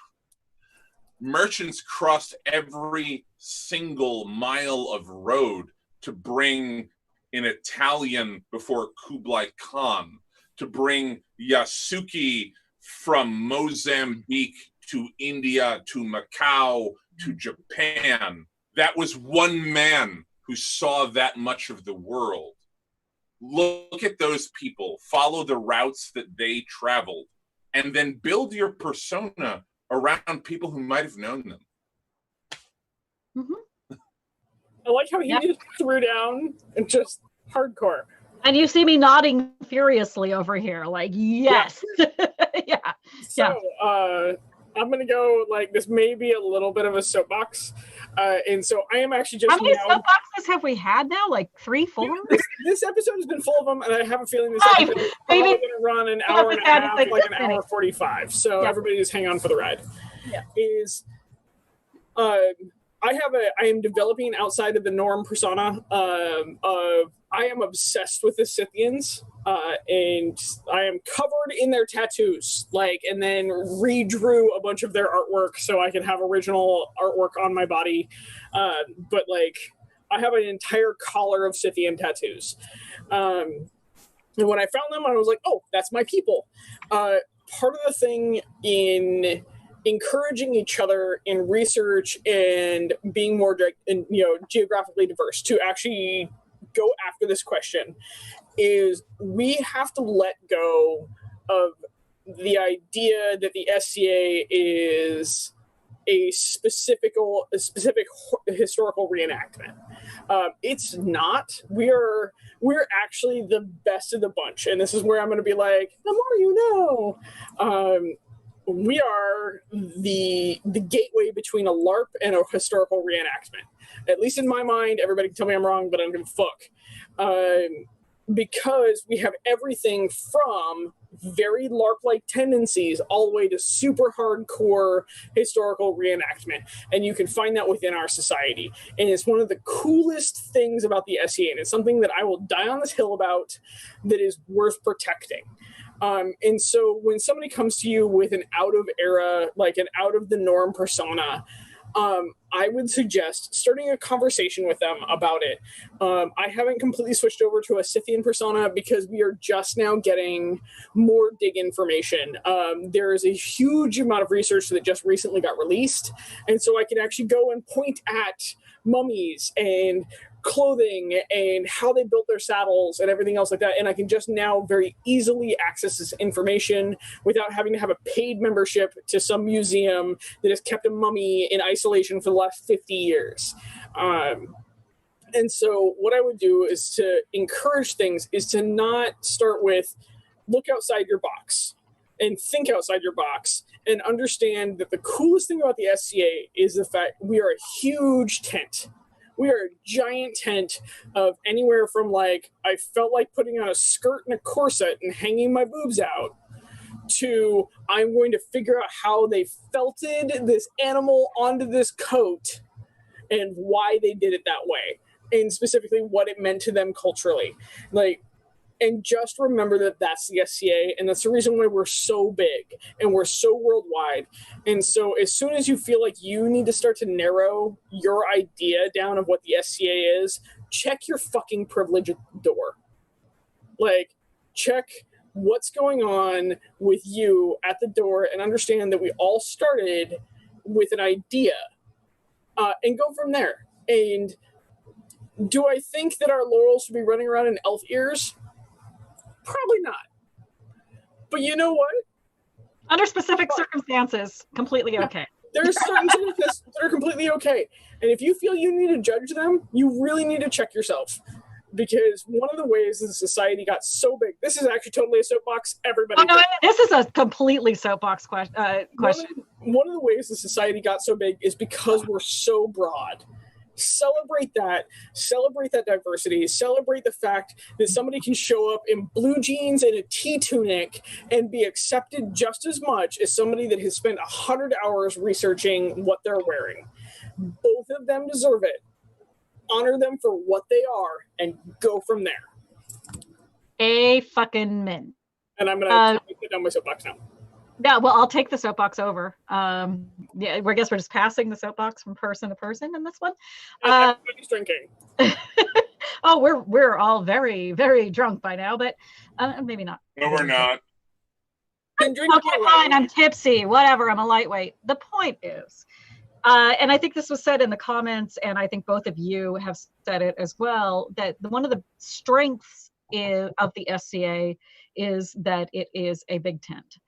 Merchants crossed every single mile of road to bring an Italian before Kublai Khan, to bring Yasuke from Mozambique to India, to Macau, to Japan. That was one man who saw that much of the world. Look at those people, follow the routes that they traveled, and then build your persona around people who might have known them. Mm-hmm. I like how he just threw down and just hardcore. And you see me nodding furiously over here, like, yes. Yeah. So, I'm going to go, like, this may be a little bit of a soapbox. And so I am actually just How many now... soapboxes have we had now? Like 3, 4? This episode has been full of them, and I have a feeling this Five. episode is probably going to run an hour and a half, like like an hour 45. So everybody just hang on for the ride. Yeah. I am developing outside of the norm persona. I am obsessed with the Scythians, and I am covered in their tattoos, and then redrew a bunch of their artwork so I can have original artwork on my body. But I have an entire collar of Scythian tattoos. And when I found them, I was like, oh, that's my people. Part of the thing in encouraging each other in research and being more geographically diverse to actually go after this question is we have to let go of the idea that the SCA is a specific historical reenactment. It's not. We're actually the best of the bunch, and this is where I'm going to be like, the more you know. We are the gateway between a LARP and a historical reenactment. At least in my mind, everybody can tell me I'm wrong, but I don't give a fuck. Because we have everything from very LARP-like tendencies all the way to super hardcore historical reenactment. And you can find that within our society. And it's one of the coolest things about the SEA, and it's something that I will die on this hill about, that is worth protecting. And so when somebody comes to you with an out of era, like an out of the norm persona, I would suggest starting a conversation with them about it. I haven't completely switched over to a Scythian persona because we are just now getting more dig information. There is a huge amount of research that just recently got released. And so I can actually go and point at mummies and clothing and how they built their saddles and everything else like that, and I can just now very easily access this information without having to have a paid membership to some museum that has kept a mummy in isolation for the last 50 years. And so what I would do is to encourage things is to not start with look outside your box and think outside your box and understand that the coolest thing about the SCA is the fact we are a huge tent. We are a giant tent of anywhere from I felt like putting on a skirt and a corset and hanging my boobs out to I'm going to figure out how they felted this animal onto this coat and why they did it that way, and specifically what it meant to them culturally. And just remember that that's the SCA, and that's the reason why we're so big and we're so worldwide. And so as soon as you feel like you need to start to narrow your idea down of what the SCA is, check your fucking privilege at the door. Check what's going on with you at the door and understand that we all started with an idea and go from there. And Do I think that our laurels should be running around in elf ears? Probably not. But you know what? Under specific circumstances, completely okay. There's certain circumstances that are completely okay. And if you feel you need to judge them, you really need to check yourself. Because one of the ways that society got so big, this is actually totally a soapbox, everybody. Oh, no, this is a completely soapbox question. One of the ways that society got so big is because we're so broad. Celebrate that diversity, celebrate the fact that somebody can show up in blue jeans and a tea-tunic and be accepted just as much as somebody that has spent 100 hours researching what they're wearing. Both of them deserve it. Honor them for what they are and go from there. A fucking min. And I'm gonna put down my soapbox now. Yeah, well, I'll take the soapbox over. Yeah, I guess we're just passing the soapbox from person to person in this one. Everybody's drinking. Oh, we're all very, very drunk by now, but maybe not. No, we're not. Okay, fine. I'm tipsy. Whatever. I'm a lightweight. The point is, and I think this was said in the comments, and I think both of you have said it as well, that one of the strengths of the SCA is that it is a big tent.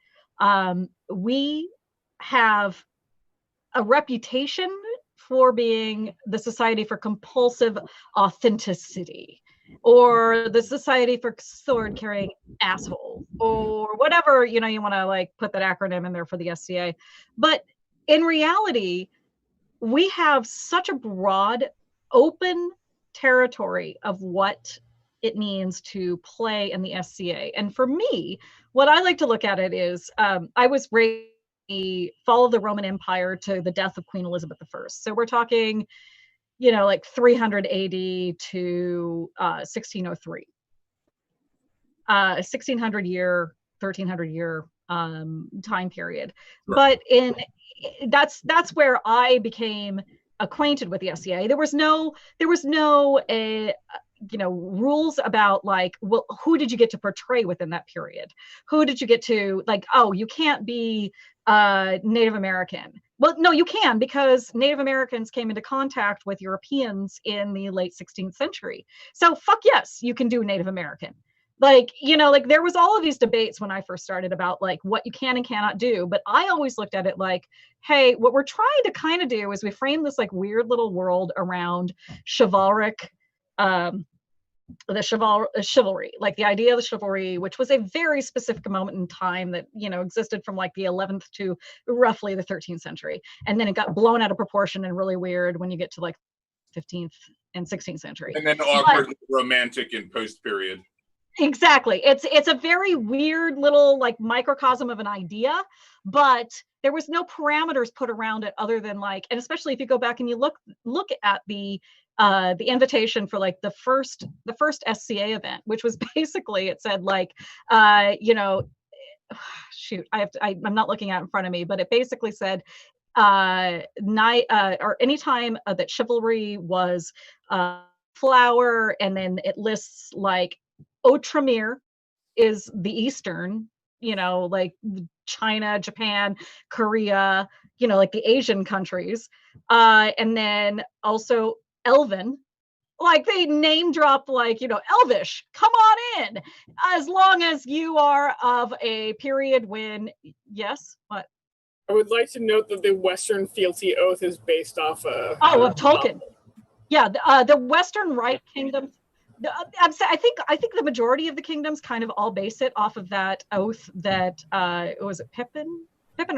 We have a reputation for being the Society for Compulsive Authenticity, or the Society for Sword Carrying Asshole, or whatever, you want to like put that acronym in there for the SCA. But in reality, we have such a broad, open territory of what it means to play in the SCA. And for me, what I like to look at it is, I was raised the fall of the Roman Empire to the death of Queen Elizabeth I. So we're talking, like 300 AD to 1603. 1600 year, 1300 year time period. Right. But that's where I became acquainted with the SCA. There was no rules about like, well, who did you get to portray within that period? Who did you get to like, oh, you can't be Native American. Well, no, you can, because Native Americans came into contact with Europeans in the late 16th century. So fuck yes, you can do Native American. Like, like there was all of these debates when I first started about like what you can and cannot do. But I always looked at it like, hey, what we're trying to kind of do is we frame this like weird little world around chivalric, chivalry, like the idea of the chivalry, which was a very specific moment in time that, existed from like the 11th to roughly the 13th century. And then it got blown out of proportion and really weird when you get to like 15th and 16th century. And then awkward romantic and post period. Exactly. It's a very weird little like microcosm of an idea, but there was no parameters put around it other than like, and especially if you go back and you look at the invitation for like the first SCA event, which was basically, it said like, shoot, I'm not looking at it in front of me, but it basically said, or anytime that chivalry was flower, and then it lists like Outremer is the Eastern, like China, Japan, Korea, like the Asian countries. And then also Elven, like they name drop like, Elvish, come on in, as long as you are of a period when, yes, what? I would like to note that the Western fealty oath is based off of Tolkien. Yeah, the Western Rite kingdoms. I think the majority of the kingdoms kind of all base it off of that oath that was it Pippin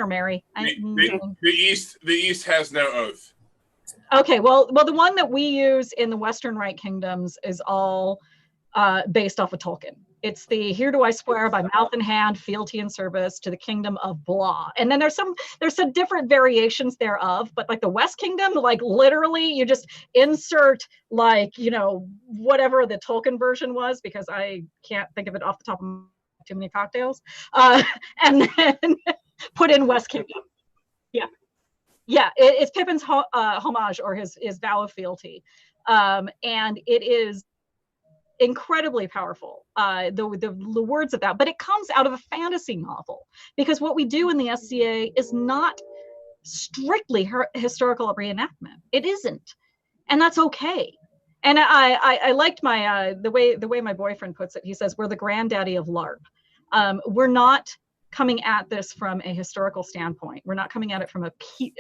or Mary? The East has no oath. Okay, well, the one that we use in the Western Rite kingdoms is all based off of Tolkien. It's the "Here do I swear by mouth and hand, fealty and service to the kingdom of blah." And then there's some different variations thereof, but like the West Kingdom, like literally you just insert like, whatever the Tolkien version was, because I can't think of it off the top of too many cocktails, and then put in West Kingdom. Yeah, it's Pippin's homage, or his vow of fealty, and it is incredibly powerful, the words of that, but it comes out of a fantasy novel, because what we do in the SCA is not strictly historical reenactment. It isn't, and that's okay. And I liked my the way my boyfriend puts it. He says we're the granddaddy of LARP. We're not coming at this from a historical standpoint. We're not coming at it from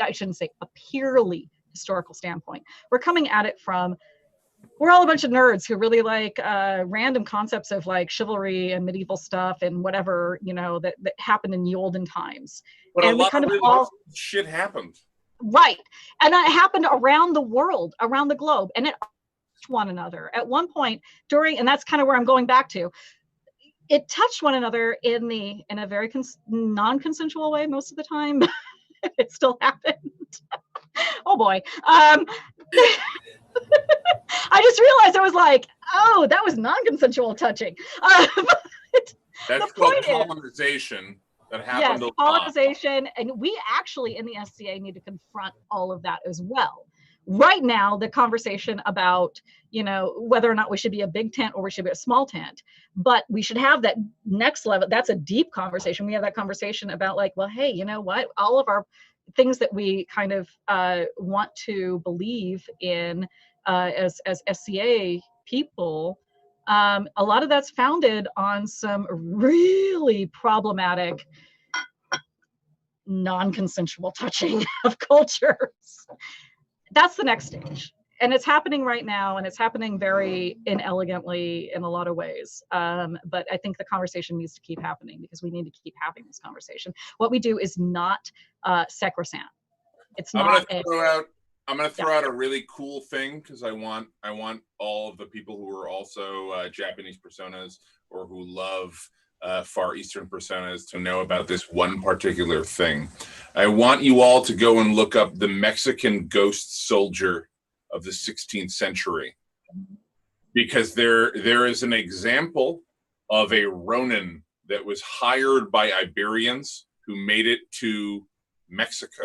I shouldn't say a purely historical standpoint. We're coming at it from, we're all a bunch of nerds who really like random concepts of like chivalry and medieval stuff and whatever, you know, that happened in the olden times. But and a lot of really shit happened. Right. And that happened around the world, around the globe. And it touched one another at one point during, and that's kind of where I'm going back to. It touched one another in a very non-consensual way most of the time. It still happened. Oh boy. I just realized I was like, oh, that was non-consensual touching. That's called colonization. That happened. Yes, colonization, and we actually in the SCA need to confront all of that as well. Right now, the conversation about, you know, whether or not we should be a big tent or we should be a small tent, but we should have that next level. That's a deep conversation. We have that conversation about like, well, hey, you know what? All of our things that we kind of want to believe in as SCA people, a lot of that's founded on some really problematic non-consensual touching of cultures. That's the next stage. And it's happening right now, and it's happening very inelegantly in a lot of ways. But I think the conversation needs to keep happening because we need to keep having this conversation. What we do is not sacrosanct. It's not. I'm going to throw out a really cool thing because I want all of the people who are also Japanese personas or who love Far Eastern personas to know about this one particular thing. I want you all to go and look up the Mexican ghost soldier of the 16th century, because there is an example of a Ronin that was hired by Iberians who made it to Mexico.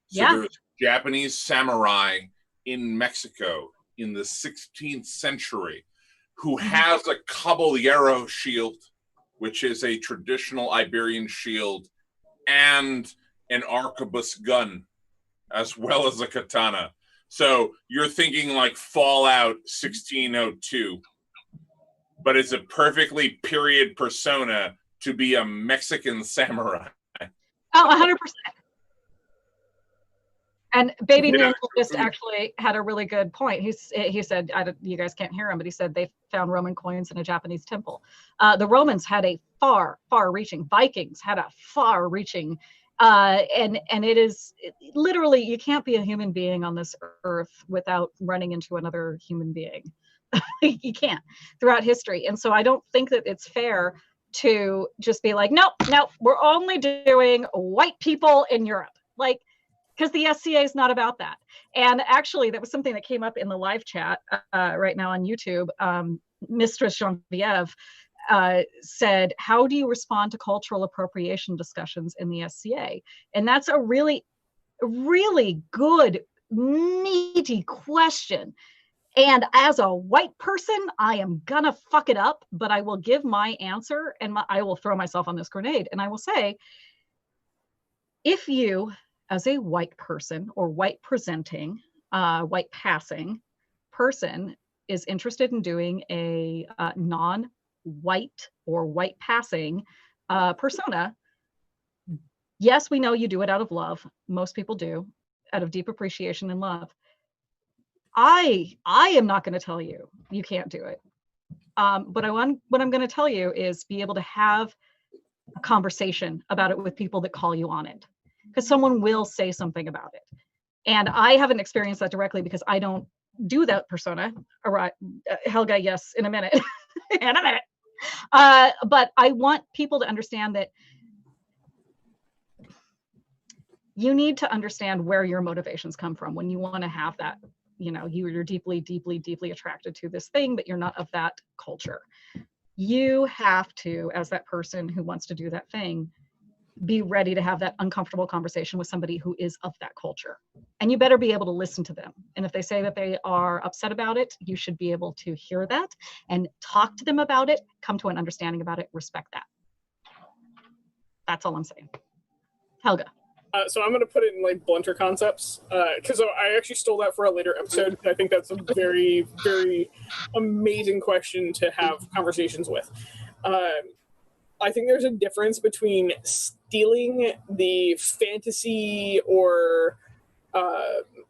So there's Japanese samurai in Mexico in the 16th century who has a caballero shield, which is a traditional Iberian shield, and an arquebus gun, as well as a katana. So you're thinking like Fallout 1602, but it's a perfectly period persona to be a Mexican samurai. Oh, 100%. And Baby Ninja just actually had a really good point. He said, you guys can't hear him, but he said they found Roman coins in a Japanese temple. The Romans had a far-reaching, Vikings had a far-reaching, and it is literally, you can't be a human being on this earth without running into another human being. You can't throughout history. And so I don't think that it's fair to just be like, nope, we're only doing white people in Europe. Like, because the SCA is not about that. And actually, that was something that came up in the live chat right now on YouTube. Mistress Genevieve said, how do you respond to cultural appropriation discussions in the SCA? And that's a really, really good, meaty question. And as a white person, I am gonna fuck it up, but I will give my answer and I will throw myself on this grenade. And I will say, if you, as a white person or white presenting, white passing person is interested in doing a non-white or white passing persona, yes, we know you do it out of love. Most people do, out of deep appreciation and love. I am not going to tell you you can't do it. But what I'm going to tell you is be able to have a conversation about it with people that call you on it. Because someone will say something about it. And I haven't experienced that directly because I don't do that persona. All right, Helga, yes, in a minute. In a minute. But I want people to understand that you need to understand where your motivations come from when you want to have that, you know, you're deeply, deeply, deeply attracted to this thing, but you're not of that culture. You have to, as that person who wants to do that thing, be ready to have that uncomfortable conversation with somebody who is of that culture. And you better be able to listen to them. And if they say that they are upset about it, you should be able to hear that and talk to them about it, come to an understanding about it, respect that. That's all I'm saying. Helga. So I'm going to put it in like blunter concepts because I actually stole that for a later episode. I think that's a very, very amazing question to have conversations with. I think there's a difference between stealing the fantasy or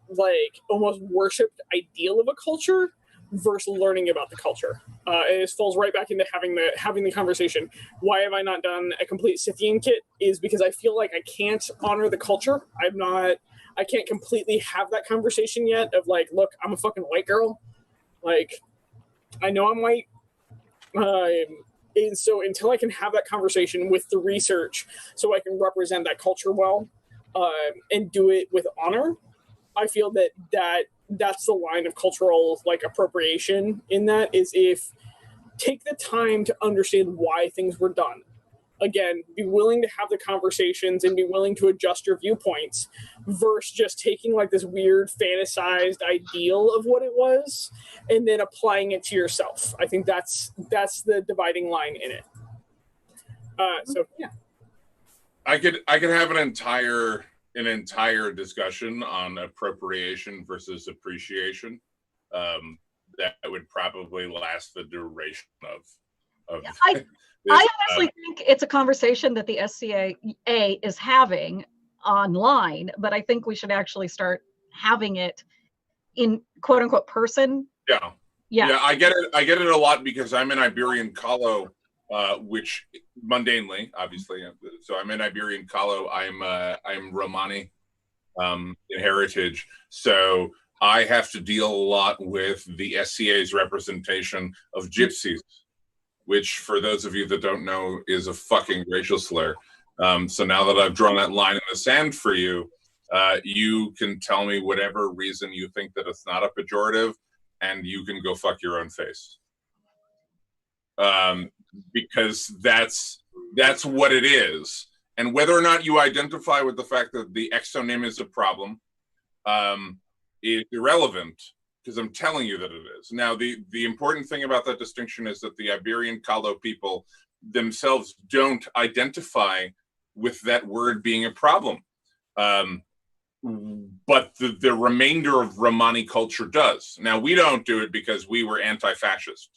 like almost worshipped ideal of a culture versus learning about the culture. It falls right back into having the conversation. Why have I not done a complete Scythian kit? Is because I feel like I can't honor the culture. I can't completely have that conversation yet of like, look, I'm a fucking white girl. Like, I know I'm white. And so until I can have that conversation with the research so I can represent that culture well and do it with honor, I feel that's the line of cultural like appropriation in that is if take the time to understand why things were done. Again, be willing to have the conversations and be willing to adjust your viewpoints versus just taking like this weird fantasized ideal of what it was and then applying it to yourself. I think that's the dividing line in it. So yeah. I could have an entire discussion on appropriation versus appreciation. That would probably last the duration of I honestly think it's a conversation that the SCA is having online, but I think we should actually start having it in quote unquote person. Yeah. I get it a lot because I'm in Iberian Kalo, which mundanely, obviously, so I'm in Iberian Kalo. I'm Romani in heritage, so I have to deal a lot with the SCA's representation of gypsies, which, for those of you that don't know, is a fucking racial slur. So now that I've drawn that line in the sand for you, you can tell me whatever reason you think that it's not a pejorative, and you can go fuck your own face. Because that's what it is. And whether or not you identify with the fact that the exonym is a problem is irrelevant, because I'm telling you that it is. Now, the important thing about that distinction is that the Iberian Kalo people themselves don't identify with that word being a problem. But the remainder of Romani culture does. Now, we don't do it because we were anti-fascist.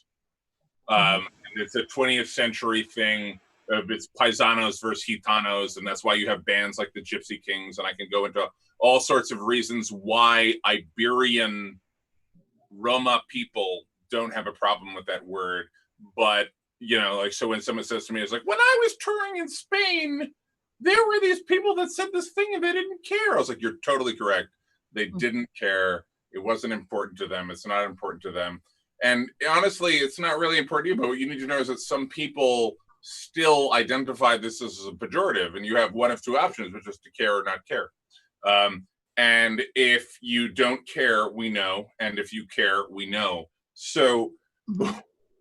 And it's a 20th century thing. It's paisanos versus gitanos, and that's why you have bands like the Gypsy Kings, and I can go into all sorts of reasons why Iberian Roma people don't have a problem with that word. But, you know, like, so when someone says to me, it's like, when I was touring in Spain, there were these people that said this thing and they didn't care. I was like, you're totally correct. They didn't care. It wasn't important to them. It's not important to them. And honestly, it's not really important to you, but what you need to know is that some people still identify this as a pejorative, and you have one of two options, which is to care or not care. And if you don't care, we know. And if you care, we know. So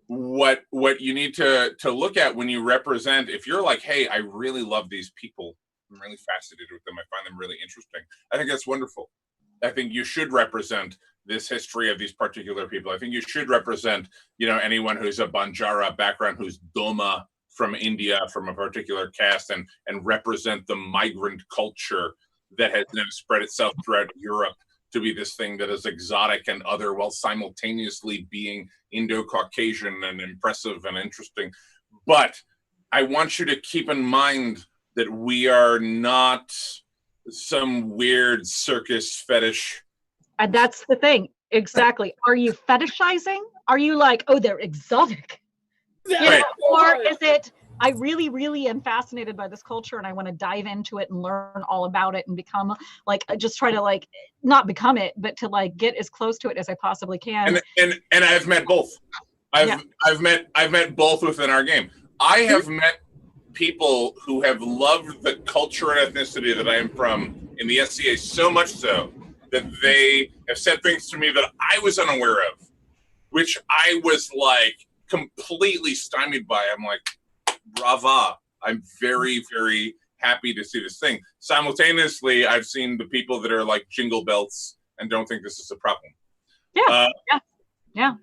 what you need to look at when you represent, if you're like, hey, I really love these people, I'm really fascinated with them, I find them really interesting, I think that's wonderful. I think you should represent this history of these particular people. I think you should represent, you know, anyone who's a Banjara background, who's Doma from India, from a particular caste, and represent the migrant culture that has now spread itself throughout Europe to be this thing that is exotic and other, while simultaneously being Indo-Caucasian and impressive and interesting. But I want you to keep in mind that we are not some weird circus fetish. And that's the thing. Exactly. Are you fetishizing? Are you like, oh, they're exotic? Right. Or is it, I really, really am fascinated by this culture and I want to dive into it and learn all about it and become like, just try to like, not become it, but to like get as close to it as I possibly can. And I've met both. I've met both within our game. I have met people who have loved the culture and ethnicity that I am from in the SCA so much so that they have said things to me that I was unaware of, which I was like completely stymied by. I'm like, brava. I'm very, very happy to see this thing. Simultaneously, I've seen the people that are like jingle belts and don't think this is a problem. Yeah.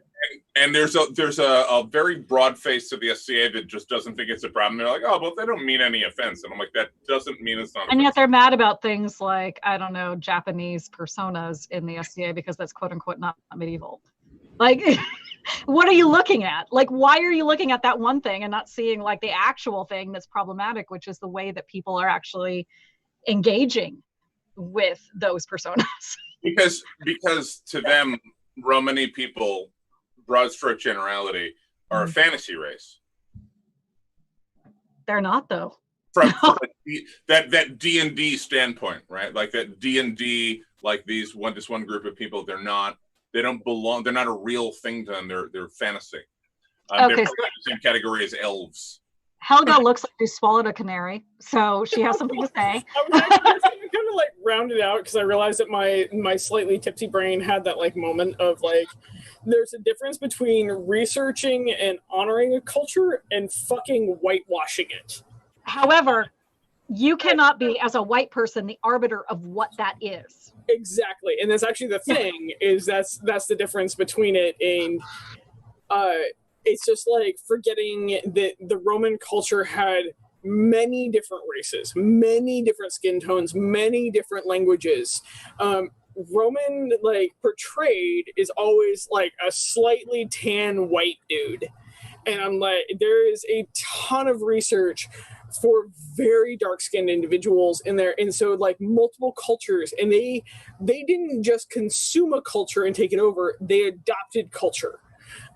And there's a very broad face to the SCA that just doesn't think it's a problem. They're like, oh, well, they don't mean any offense. And I'm like, that doesn't mean it's not. And yet they're mad about things like, I don't know, Japanese personas in the SCA because that's quote unquote not medieval. Like, what are you looking at? Like, why are you looking at that one thing and not seeing like the actual thing that's problematic, which is the way that people are actually engaging with those personas? Because to them, Romani people, broad stroke generality, are a fantasy race. They're not, though. From that D&D standpoint, right? Like that D&D, like this one group of people, they don't belong. They're not a real thing to them. They're fantasy. Okay, they're in the same category as elves. Helga looks like she swallowed a canary, so she has something to say. I kind of like rounded out because I realized that my slightly tipsy brain had that like moment of like, there's a difference between researching and honoring a culture and fucking whitewashing it. However, you cannot be, as a white person, the arbiter of what that is. Exactly, and that's actually the thing, is that's the difference between it. And it's just like forgetting that the Roman culture had many different races, many different skin tones, many different languages. Roman, like, portrayed is always like a slightly tan white dude. And I'm like, there is a ton of research for very dark-skinned individuals in there, and so like multiple cultures, and they didn't just consume a culture and take it over, they adopted culture.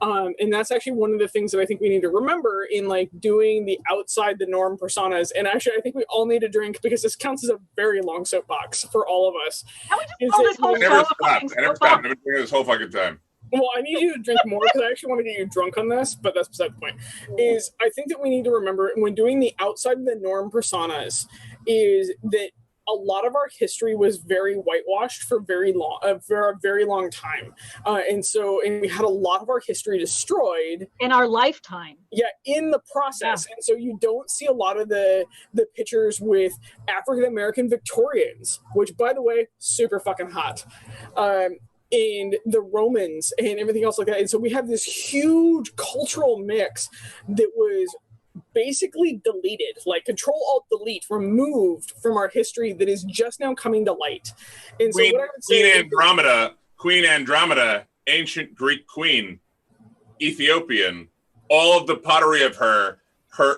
And that's actually one of the things that I think we need to remember in like doing the outside the norm personas. And actually, I think we all need to drink, because this counts as a very long soapbox for all of us. How would you call this whole I never show? stopped. I've been doing this whole fucking time. Well, I need you to drink more because I actually want to get you drunk on this, but that's beside the point. Is I think that we need to remember when doing the outside of the norm personas is that a lot of our history was very whitewashed for a very long time. And we had a lot of our history destroyed. In our lifetime. Yeah, in the process. Yeah. And so you don't see a lot of the pictures with African-American Victorians, which, by the way, super fucking hot. And the Romans and everything else like that. And so we have this huge cultural mix that was basically deleted, like Control-Alt-Delete, removed from our history, that is just now coming to light. And so what I would say Queen Andromeda, ancient Greek queen, Ethiopian, all of the pottery of her,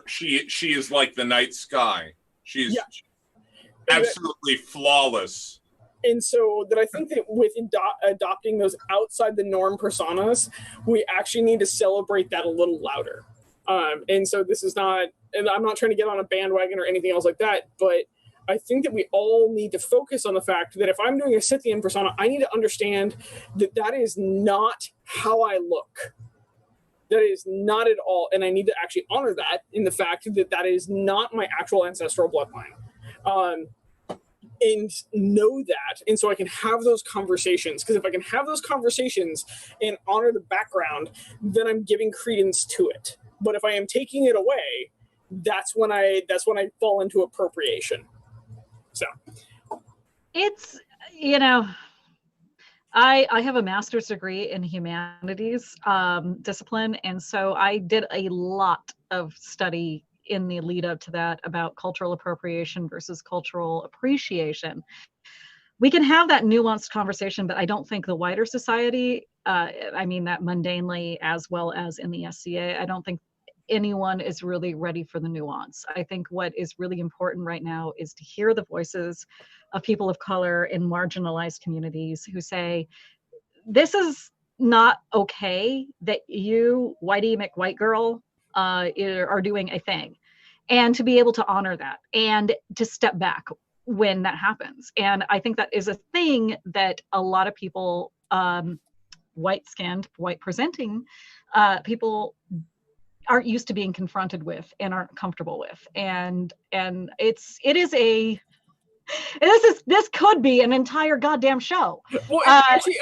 she is like the night sky. She's absolutely flawless. And so that I think that with adopting those outside the norm personas, we actually need to celebrate that a little louder. And so this is not, and I'm not trying to get on a bandwagon or anything else like that, but I think that we all need to focus on the fact that if I'm doing a Scythian persona, I need to understand that that is not how I look. That is not at all. And I need to actually honor that in the fact that that is not my actual ancestral bloodline. And know that, and so I can have those conversations, because if I can have those conversations and honor the background, then I'm giving credence to it. But if I am taking it away, that's when I fall into appropriation. So it's, you know, I have a master's degree in humanities discipline, and so I did a lot of study in the lead up to that about cultural appropriation versus cultural appreciation. We can have that nuanced conversation, but I don't think the wider society, I mean that mundanely as well as in the SCA, I don't think anyone is really ready for the nuance. I think what is really important right now is to hear the voices of people of color in marginalized communities who say, this is not okay that you, whitey McWhite girl, are doing a thing, and to be able to honor that and to step back when that happens. And I think that is a thing that a lot of people, white-skinned, white-presenting people aren't used to being confronted with and aren't comfortable with. And it is a This could be an entire goddamn show. Well, actually,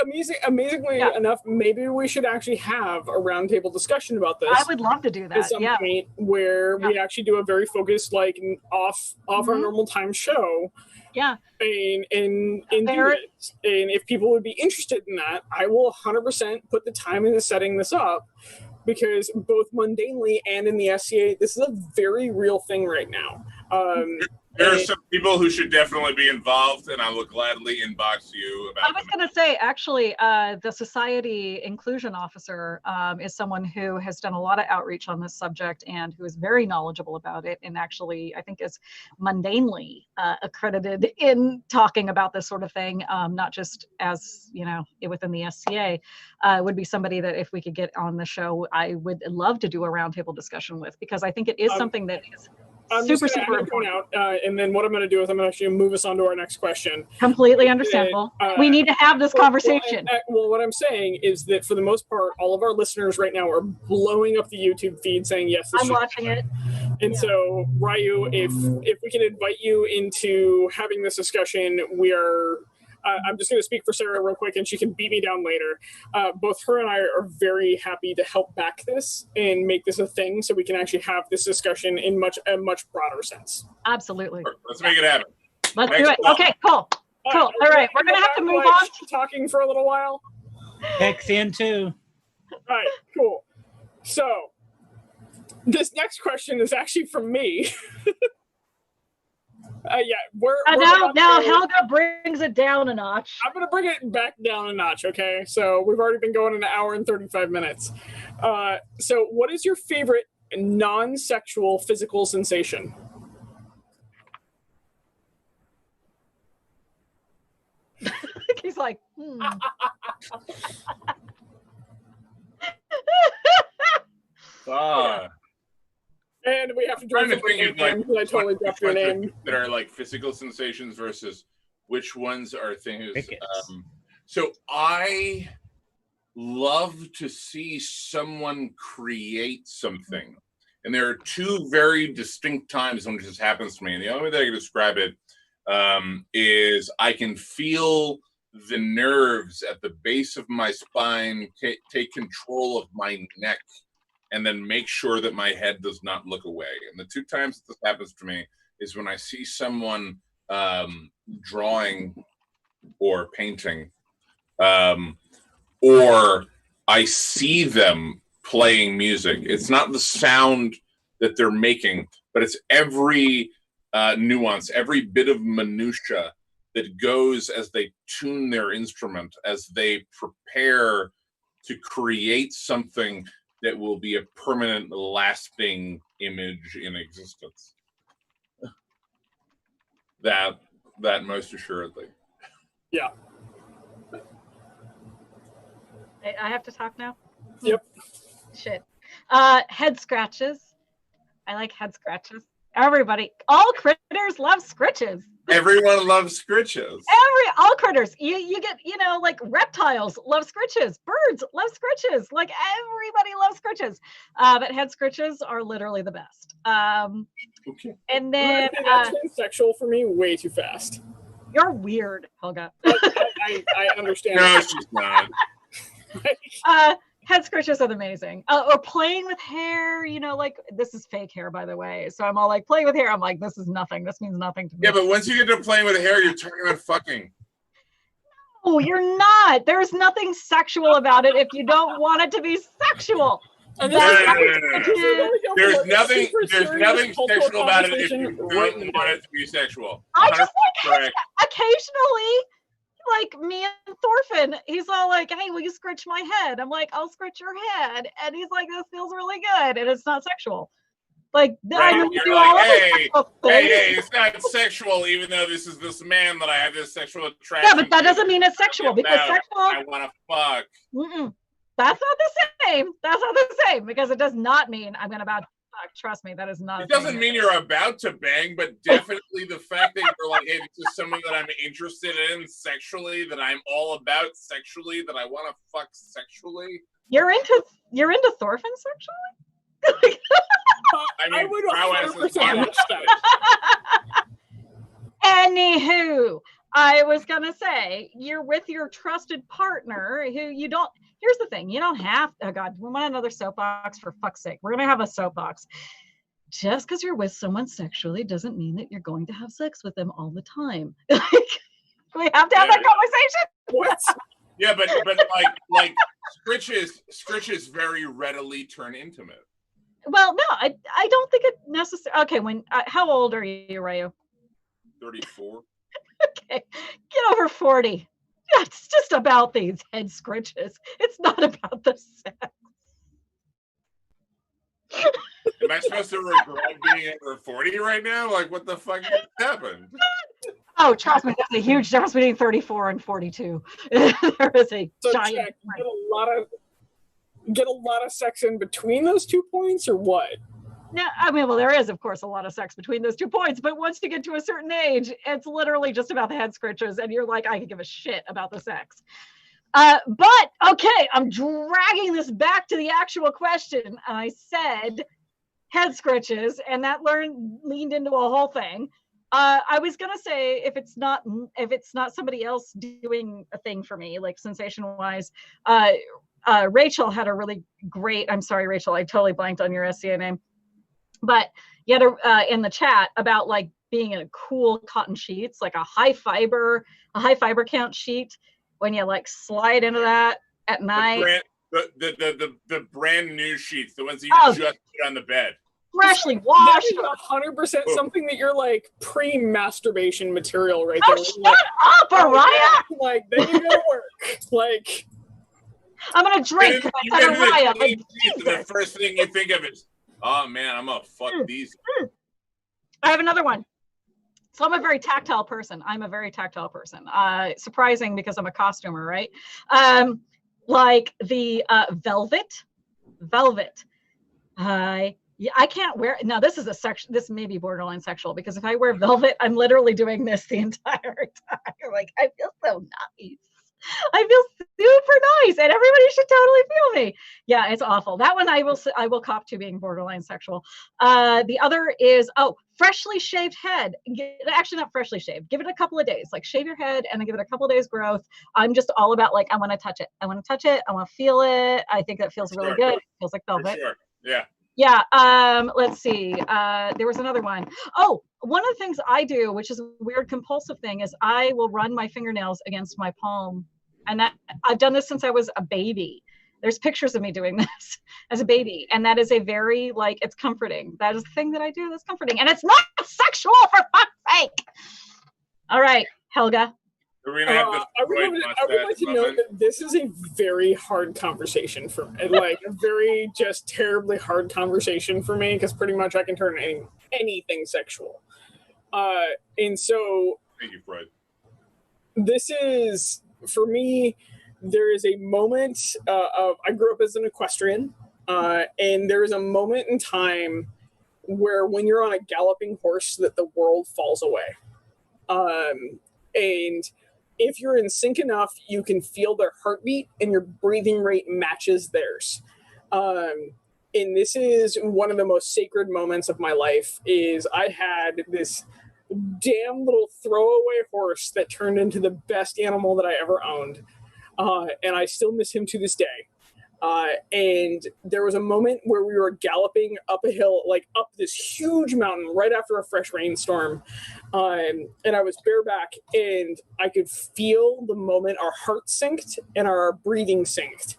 amazingly enough, maybe we should actually have a roundtable discussion about this. I would love to do that. At some point, where we actually do a very focused, like off our normal time show. Yeah. And do it. And if people would be interested in that, I will 100% put the time into setting this up, because both mundanely and in the SCA, this is a very real thing right now. There are some people who should definitely be involved, and I will gladly inbox you about I was going to say, actually, the Society Inclusion Officer is someone who has done a lot of outreach on this subject and who is very knowledgeable about it, and actually, I think is mundanely accredited in talking about this sort of thing, not just as, you know, within the SCA. Would be somebody that if we could get on the show, I would love to do a roundtable discussion with, because I think it is something that is I'm super important. And then what I'm going to do is I'm going to actually move us on to our next question. Completely understandable. We need to have this conversation. Well, what I'm saying is that for the most part, all of our listeners right now are blowing up the YouTube feed saying, yes, I'm watching it. And so, Ryou, if we can invite you into having this discussion, we are... I'm just going to speak for Sarah real quick, and she can beat me down later. Both her and I are very happy to help back this and make this a thing, so we can actually have this discussion in a much broader sense. Absolutely. Let's make it happen. Let's do it. Okay, cool. Cool. All right, we're going to have to move on. Talking for a little while. Hex in too. All right, cool. So, this next question is actually from me. Now Helga brings it down a notch. I'm going to bring it back down a notch, okay? So we've already been going an hour and 35 minutes. So what is your favorite non-sexual physical sensation? He's like, And we have to drink because I totally dropped your name. That are like physical sensations versus which ones are things. So I love to see someone create something. And there are two very distinct times when this happens to me. And the only way that I can describe it is I can feel the nerves at the base of my spine take control of my neck, and then make sure that my head does not look away. And the two times that this happens to me is when I see someone drawing or painting, or I see them playing music. It's not the sound that they're making, but it's every nuance, every bit of minutia that goes as they tune their instrument, as they prepare to create something that will be a permanent, lasting image in existence. That most assuredly. Yeah. I have to talk now? Yep. Shit. Head scratches. I like head scratches. Everybody, all critters love scritches. Everyone loves scritches. All critters. You get, like reptiles love scritches. Birds love scritches. Like everybody loves scritches. But head scritches are literally the best. Okay. And then that's been sexual for me way too fast. You're weird, Helga. I understand. No, she's not. Head scratches are amazing. Or playing with hair, like this is fake hair, by the way. So I'm all like playing with hair. I'm like, this is nothing. This means nothing to me. Yeah, but once you get to playing with hair, you're talking about fucking. No, you're not. There's nothing sexual about it if you don't want it to be sexual. No. There's nothing sexual about it if you don't want it to be sexual. I just like occasionally, like me and Thorfinn, he's all like, hey, will you scratch my head? I'm like, I'll scratch your head. And he's like, this feels really good. And it's not sexual. Like, right. I know You're like, hey, it's not sexual, even though this is this man that I have this sexual attraction. Yeah, but that doesn't mean it's sexual, because sexual. I want to fuck. That's not the same. That's not the same, because it does not mean I'm about to fuck. Trust me, that is not. It doesn't mean you're about to bang, but definitely the fact that you're like, hey, this is someone that I'm interested in sexually, that I'm all about sexually, that I want to fuck sexually. You're into Thorfinn sexually? I would 100% watch that. Anywho, I was gonna say you're with your trusted partner who you don't. Here's the thing: you don't have. Oh God, we want another soapbox for fuck's sake. We're gonna have a soapbox. Just because you're with someone sexually doesn't mean that you're going to have sex with them all the time. We have to have that conversation. What? Yeah, but like scritches very readily turn intimate. Well, no, I don't think it necessarily. Okay, when how old are you, Ryou? 34. Okay, get over 40. Yeah, it's just about these head scritches. It's not about the sex. Am I supposed to regret being over 40 right now? Like, what the fuck happened? Oh, trust me, there's a huge difference between 34 and 42. There is a giant. Check, get a lot of sex in between those 2 points, or what? No, I mean, well, there is, of course, a lot of sex between those 2 points, but once you get to a certain age, it's literally just about the head scritches, and you're like, I can give a shit about the sex. But, okay, I'm dragging this back to the actual question, and I said head scritches, and that leaned into a whole thing. I was gonna say if it's not somebody else doing a thing for me, like sensation-wise, Rachel had a really great. I'm sorry, Rachel, I totally blanked on your SCA name. But you had in the chat about like being in a cool cotton sheets, like a high fiber count sheet, when you like slide into that at night. The brand new sheets, the ones that you just put on the bed. Freshly washed. That is 100% something that you're like pre-masturbation material right there. Oh, shut up, Araya! Like, then you gotta work. Like, I'm gonna drink. The first thing you think of is, oh man, I'm gonna fuck these. I have another one. So I'm a very tactile person. Surprising because I'm a costumer, right? Like the velvet. Yeah, I can't wear it. Now this is this may be borderline sexual, because if I wear velvet, I'm literally doing this the entire time. Like, I feel so nice. I feel super nice, and everybody should totally feel me. Yeah, it's awful. That one I will cop to being borderline sexual. The other is freshly shaved head. Actually, not freshly shaved. Give it a couple of days. Like, shave your head and then give it a couple of days growth. I'm just all about, like, I want to touch it. I want to feel it. I think that feels really good. It feels like velvet. Sure. Yeah. Yeah. Let's see. There was another one. Oh, one of the things I do, which is a weird compulsive thing, is I will run my fingernails against my palm. And that I've done this since I was a baby. There's pictures of me doing this as a baby. And that is a very, like, it's comforting. That is the thing that I do that's comforting. And it's not sexual, for fuck's sake. All right, Helga. I would like to note that this is a very hard conversation for me. Like, a very just terribly hard conversation for me, because pretty much I can turn anything sexual. And so, thank you, Fred. This is, for me, there is a moment of, I grew up as an equestrian, and there is a moment in time where when you're on a galloping horse that the world falls away. And if you're in sync enough, you can feel their heartbeat and your breathing rate matches theirs. And this is one of the most sacred moments of my life. Is I had this damn little throwaway horse that turned into the best animal that I ever owned. And I still miss him to this day. And there was a moment where we were galloping up a hill, like up this huge mountain right after a fresh rainstorm. And I was bareback, and I could feel the moment our hearts synced and our breathing synced.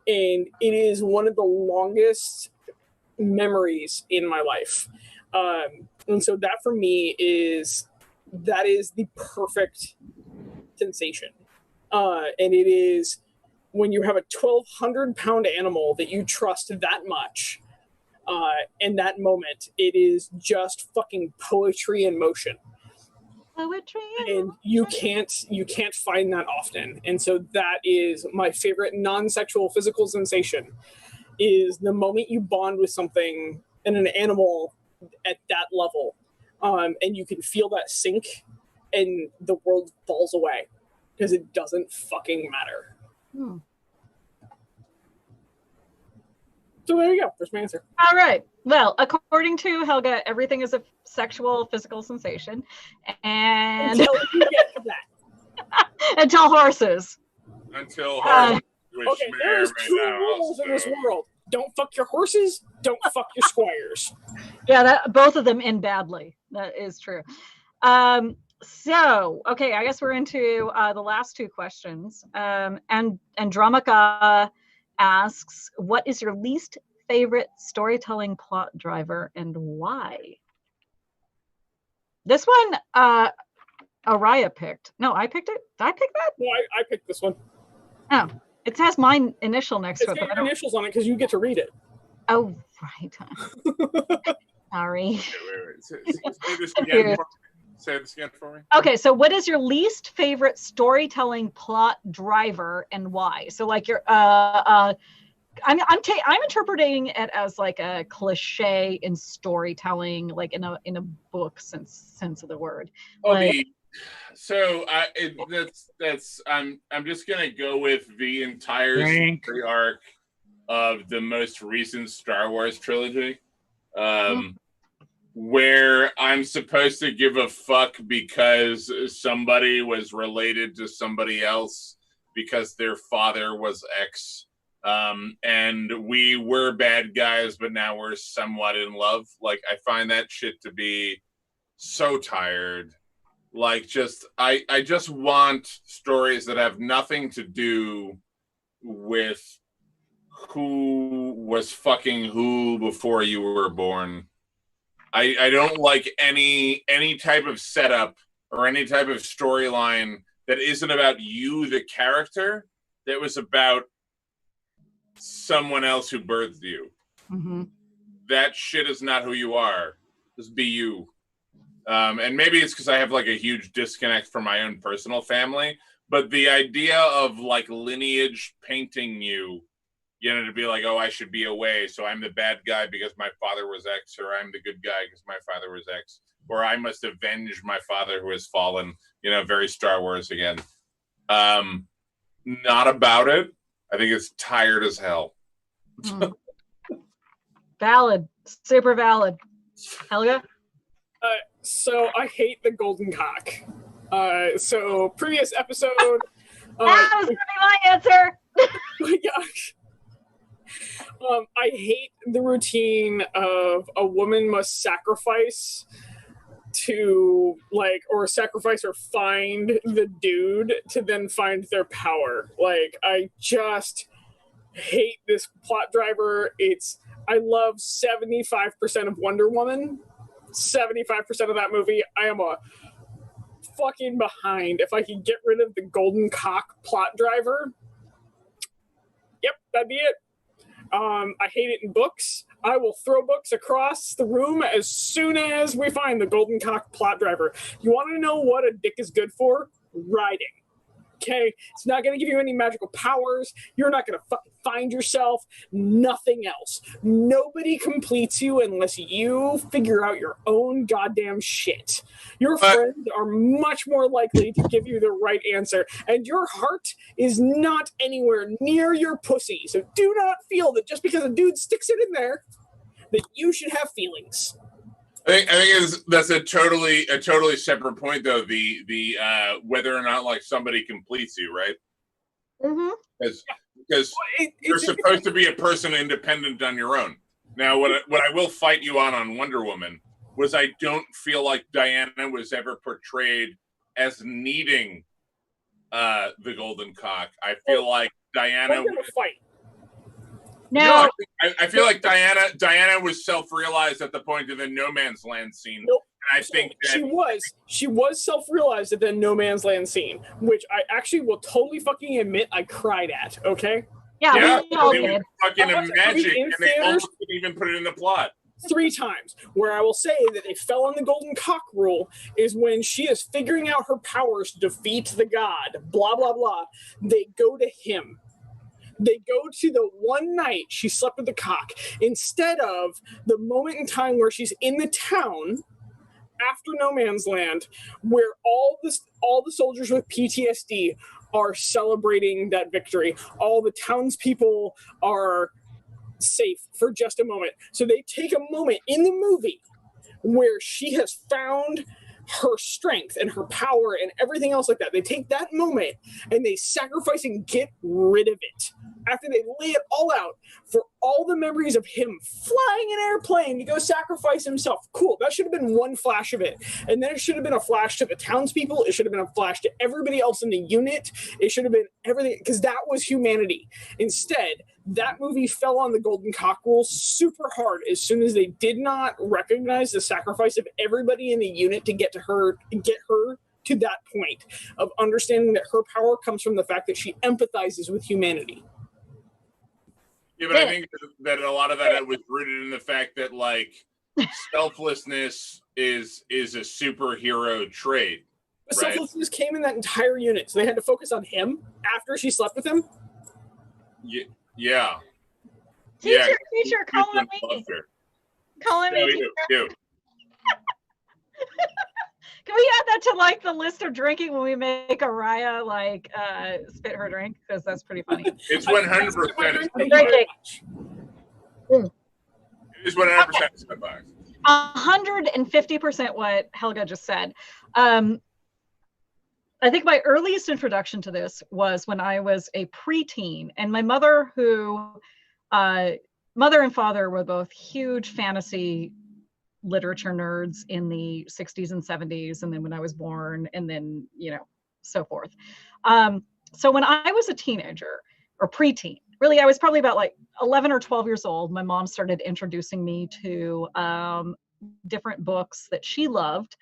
And it is one of the longest memories in my life. And so that for me is the perfect sensation. And it is when you have a 1,200-pound animal that you trust that much, in that moment, it is just fucking poetry in motion. Poetry. And you can't find that often. And so that is my favorite non-sexual physical sensation, is the moment you bond with something and an animal at that level, and you can feel that sync, and the world falls away because it doesn't fucking matter. So there you go. There's my answer. All right. Well, according to Helga, everything is a sexual, physical sensation, and Until you get to that. until horses. Until horses, which Okay, may there's or may 2 not rules in this also- world. Don't fuck your horses. Don't fuck your squires. Yeah, that both of them end badly. That is true. So, okay, I guess we're into the last 2 questions. And Andromica asks, what is your least favorite storytelling plot driver and why? This one, Araya picked. No, I picked it. Did I pick that? No, I picked this one. Oh, it has my initial next It's to it. got But I your don't... initials on it because you get to read it. Oh, right. Sorry. Wait. Say this again. Say this again for me. Okay, so what is your least favorite storytelling plot driver and why? So like your I'm interpreting it as like a cliche in storytelling, like in a book sense of the word. Like, So I'm just gonna go with the entire story arc of the most recent Star Wars trilogy. Where I'm supposed to give a fuck because somebody was related to somebody else because their father was X. And we were bad guys, but now we're somewhat in love. Like, I find that shit to be so tired. Like, I just want stories that have nothing to do with who was fucking who before you were born. I don't like any type of setup or any type of storyline that isn't about you, the character, that was about someone else who birthed you. mm-hmm. That shit is not who you are. Just be you. And maybe it's because I have like a huge disconnect from my own personal family, but the idea of like lineage painting you, you know, to be like, oh, I should be away, so I'm the bad guy because my father was X, or I'm the good guy because my father was X, or I must avenge my father who has fallen, you know, very Star Wars again. Not about it. I think it's tired as hell. Valid. Super valid. Helga? So I hate the golden cock. So previous episode. That was gonna be my answer. My gosh. I hate the routine of a woman must sacrifice to sacrifice or find the dude to then find their power. Like, I just hate this plot driver. I love 75% of Wonder Woman. 75% of that movie. I am a fucking behind. If I could get rid of the golden cock plot driver, yep, that'd be it. I hate it in books. I will throw books across the room as soon as we find the golden cock plot driver. You want to know what a dick is good for? Riding. Okay? It's not going to give you any magical powers. You're not going to fucking find yourself. Nothing else. Nobody completes you unless you figure out your own goddamn shit. Your friends are much more likely to give you the right answer, and your heart is not anywhere near your pussy. So do not feel that just because a dude sticks it in there, that you should have feelings. I think that's a totally separate point, though. The whether or not like somebody completes you, right? Mm-hmm. Because you're supposed to be a person independent on your own. Now, what I will fight you on Wonder Woman was I don't feel like Diana was ever portrayed as needing the golden cock. I feel like Diana We're gonna fight. No, I feel like Diana was self-realized at the point of the No Man's Land scene. Nope. And I think that she was self-realized at the No Man's Land scene, which I actually will totally fucking admit I cried at. Okay. yeah, we all it was did. fucking magic, in and they theaters. almost didn't even put it in the plot. 3 times where I will say that they fell on the golden cock rule is when she is figuring out her powers to defeat the god, blah, blah, blah. They go to him. They go to the one night she slept with the cock instead of the moment in time where she's in the town after No Man's Land, where all the soldiers with PTSD are celebrating that victory. All the townspeople are safe for just a moment. So they take a moment in the movie where she has found her strength and her power and everything else like that. They take that moment and they sacrifice and get rid of it. After they lay it all out for all the memories of him flying an airplane to go sacrifice himself. Cool. That should have been one flash of it. And then it should have been a flash to the townspeople. It should have been a flash to everybody else in the unit. It should have been everything, because that was humanity. Instead, that movie fell on the golden cock rule super hard as soon as they did not recognize the sacrifice of everybody in the unit to get her to that point of understanding that her power comes from the fact that she empathizes with humanity. Yeah, but I think that a lot of that was rooted in the fact that, like, selflessness is a superhero trait. But selflessness came in that entire unit, so they had to focus on him after she slept with him. Yeah. Teacher, call him me. Call him me. Can we add that to like the list of drinking when we make Araya like spit her drink? Because that's pretty funny. It's 100%. Drinking. It is 100% spit box. 150% what Helga just said. I think my earliest introduction to this was when I was a preteen, and my mother, mother and father were both huge fantasy literature nerds in the 60s and 70s, and then when I was born, and then, so forth. So when I was a teenager or preteen, really, I was probably about like 11 or 12 years old, my mom started introducing me to different books that she loved.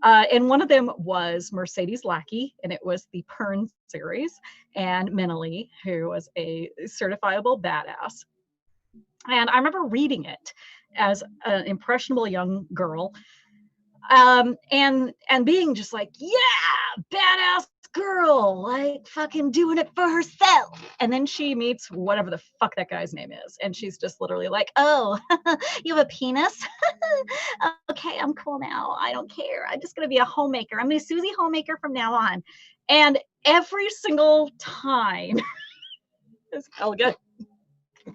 And one of them was Mercedes Lackey, and it was the Pern series, and Menely, who was a certifiable badass. And I remember reading it as an impressionable young girl, and being just like, yeah, badass girl, like fucking doing it for herself. And then she meets whatever the fuck that guy's name is, and she's just literally like, oh, you have a penis? Okay, I'm cool now. I don't care. I'm just gonna be a homemaker. I'm gonna be Susie Homemaker from now on. And every single time, this Helga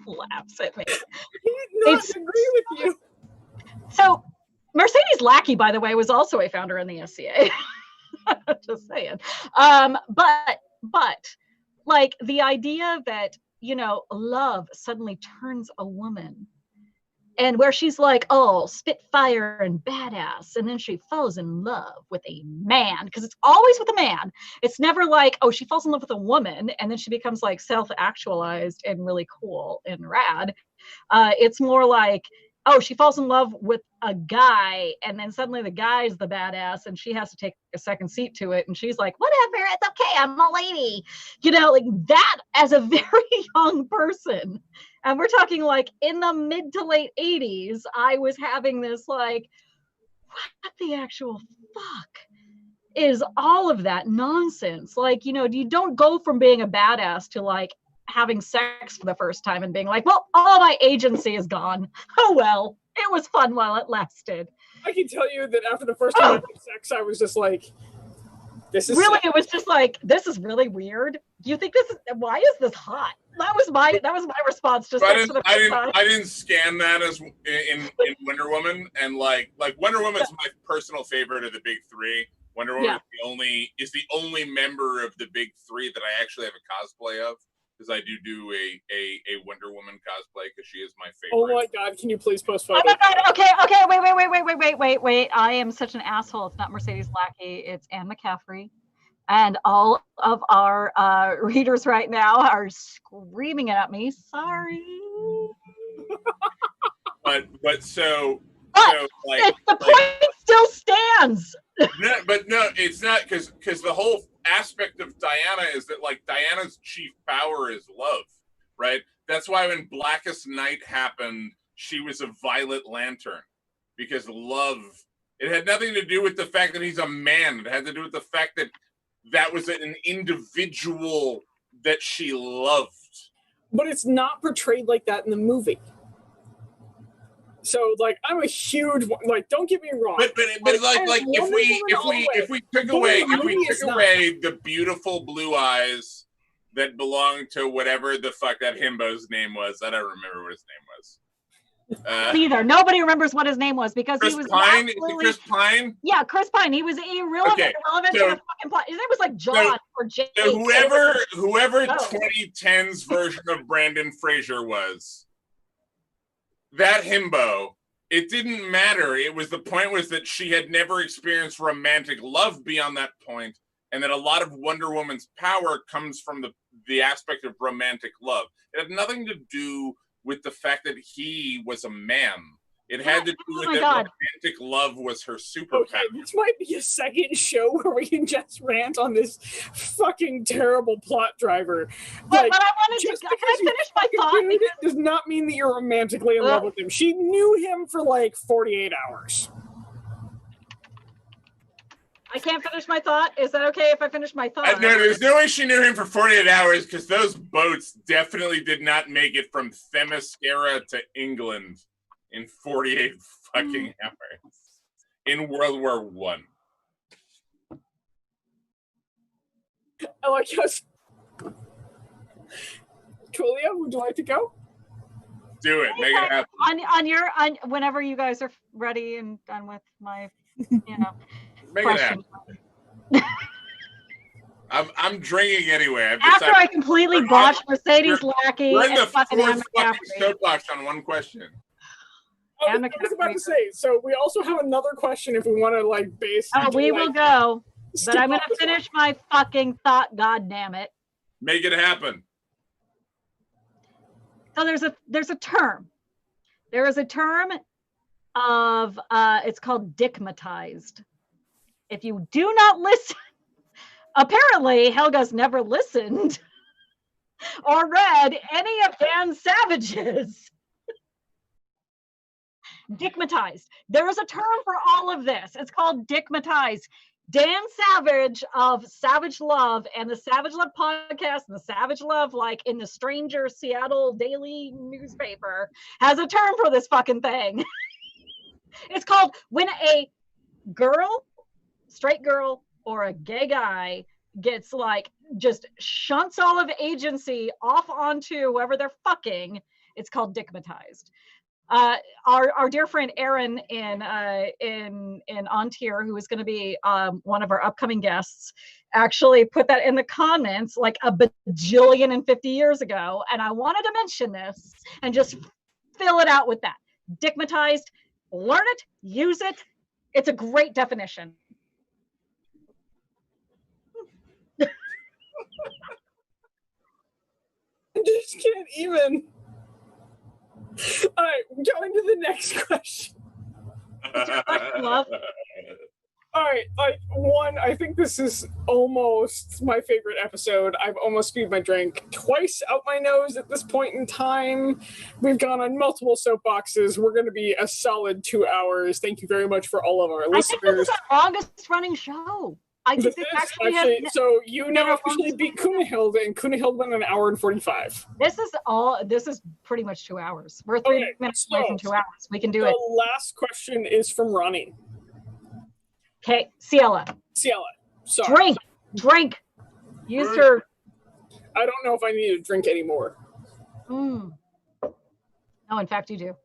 laughs at me. I agree with you. So Mercedes Lackey, by the way, was also a founder in the SCA. Just saying. But like the idea that, love suddenly turns a woman, and where she's like, oh, spitfire and badass, and then she falls in love with a man, because it's always with a man. It's never like, oh, she falls in love with a woman and then she becomes like self-actualized and really cool and rad. It's more like, oh, she falls in love with a guy, and then suddenly the guy's the badass and she has to take a second seat to it, and she's like, whatever, it's okay, I'm a lady. Like that as a very young person. And we're talking like in the mid to late 80s, I was having this like, what the actual fuck is all of that nonsense? Like, you don't go from being a badass to like having sex for the first time and being like, well, all my agency is gone. Oh, well, it was fun while it lasted. I can tell you that after the first time I had sex, I was just like, this is really, it was just like, this is really weird. Do you think why is this hot? That was my response to sex for the first time. I didn't scan that as in Wonder Woman, and like Wonder Woman's my personal favorite of the big three. Wonder Woman is the only member of the big three that I actually have a cosplay of, because I do a Wonder Woman cosplay, because she is my favorite. Oh my god, can you please post photos? Oh my god, okay, wait. I am such an asshole. It's not Mercedes Lackey, it's Anne McCaffrey. And all of our readers right now are screaming at me. Sorry. But the point still stands. No, it's not, because the whole aspect of Diana is that, like, Diana's chief power is love, right? That's why when Blackest Night happened, she was a Violet Lantern, because love, it had nothing to do with the fact that he's a man. It had to do with the fact that was an individual that she loved. But it's not portrayed like that in the movie. So, like, I'm a huge, like, don't get me wrong. But if we took away the beautiful blue eyes that belonged to whatever the fuck that himbo's name was, I don't remember what his name Either. Nobody remembers what his name was because Chris he was Pine. Is it absolutely... Chris Pine? Yeah, Chris Pine. He was irrelevant, Okay, irrelevant to the fucking plot. His name was like John or Jake. So whoever Oh. 2010's version of Brandon Fraser was, that himbo, it didn't matter. It was the point was that she had never experienced romantic love beyond that point, and that a lot of Wonder Woman's power comes from the aspect of romantic love. It had nothing to do with the fact that he was a man. It had to do with that romantic love was her superpower. Okay, this might be a second show where we can just rant on this fucking terrible plot driver. But Like, I wanted just to. because Can I you finish my fucking thought? dude it does not mean that you're romantically in love with him. She knew him for like 48 hours. I can't finish my thought. Is that okay if I finish my thought? No, there's no way she knew him for 48 hours because those boats definitely did not make it from Themyscira to England in 48 fucking hours in World War One. I like us. Tulia, would you like to go? Do it. Make it happen. On whenever you guys are ready and done with my, Make question. it happen. I'm drinking anyway. After I completely botched Mercedes Lackey. We're in the fucking fourth Anna fucking McCaffrey. soapbox on one question. I was about to say, so we also have another question if we want to like base. We will go, but I'm going to finish my fucking thought. God damn it! Make it happen. So there's a term. There is a term of it's called dickmatized. If you do not listen, apparently Helga's never listened or read any of Dan Savage's. Dickmatized. There is a term for all of this. It's called dickmatized. Dan Savage of Savage Love and the Savage Love podcast and the Savage Love, like in the Stranger Seattle Daily newspaper, has a term for this fucking thing. It's called when a girl, straight girl, or a gay guy gets like just shunts all of agency off onto whoever they're fucking. It's called dickmatized. Our dear friend Aaron in On Tier, who is going to be one of our upcoming guests, actually put that in the comments like a bajillion and 50 years ago, and I wanted to mention this and just fill it out with that. Dickmatized, learn it, use it. It's a great definition. I just can't even. All right, going to the next question. Love. All right, like one, I think this is almost my favorite episode. I've almost spewed my drink twice out my nose at this point in time. We've gone on multiple soapboxes. We're going to be a solid 2 hours. Thank you very much for all of our listeners. I think this is our longest running show. I think this actually so you now officially beat Kunahild, and Kunahild went an hour and 45. This is pretty much 2 hours. We're 3 minutes away from 2 hours. We can do it. The last question is from Ronnie. Okay, Ciela. Sorry. Drink. Use her. I don't know if I need to drink anymore. No, in fact, you do.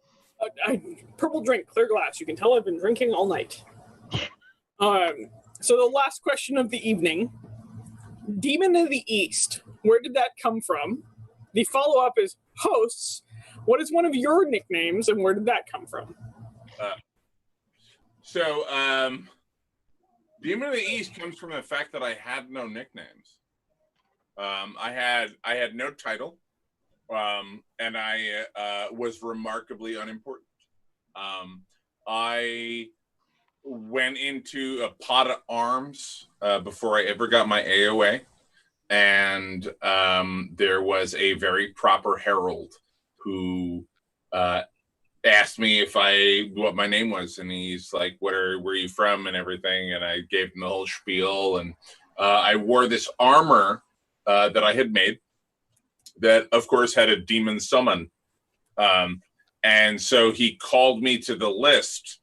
Purple drink, clear glass. You can tell I've been drinking all night. So the last question of the evening, Demon of the East, where did that come from? The follow-up is, hosts, what is one of your nicknames and where did that come from? Demon of the East comes from the fact that I had no nicknames. I had no title, and I was remarkably unimportant. I went into a pot of arms before I ever got my AOA, and there was a very proper herald who asked me what my name was, and he's like, where are you from and everything, and I gave him the whole spiel, and I wore this armor that I had made that of course had a demon summon, and so he called me to the list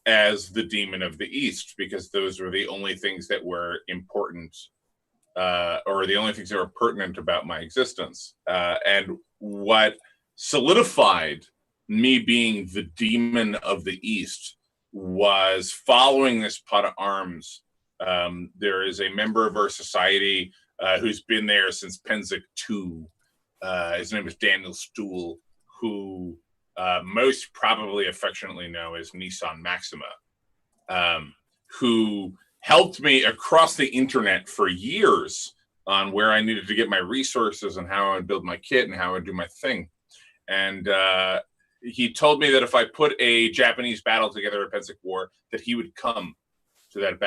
as the Demon of the East, because those were the only things that were important, or the only things that were pertinent about my existence. And what solidified me being the demon of the East was following this pot of arms. There is a member of our society who's been there since Penzic 2. His name is Daniel Stool, who most probably affectionately know as Nissan Maxima, who helped me across the internet for years on where I needed to get my resources and how I would build my kit and how I would do my thing. And he told me that if I put a Japanese battle together at Penzic War, that he would come to that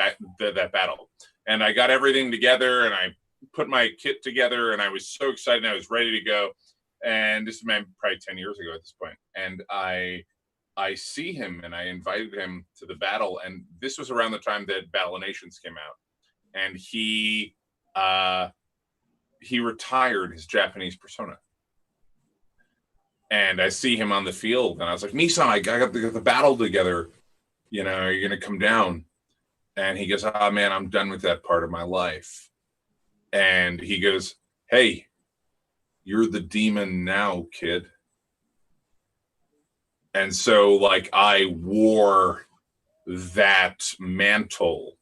battle. And I got everything together, and I put my kit together, and I was so excited. I was ready to go. And this is probably 10 years ago at this point. And I see him, and I invited him to the battle. And this was around the time that Battle of Nations came out. And he retired his Japanese persona. And I see him on the field, and I was like, Nissan, I got the battle together. You know, are you going to come down? And he goes, oh, man, I'm done with that part of my life. And he goes, hey, you're the demon now, kid. And so, like, I wore that mantle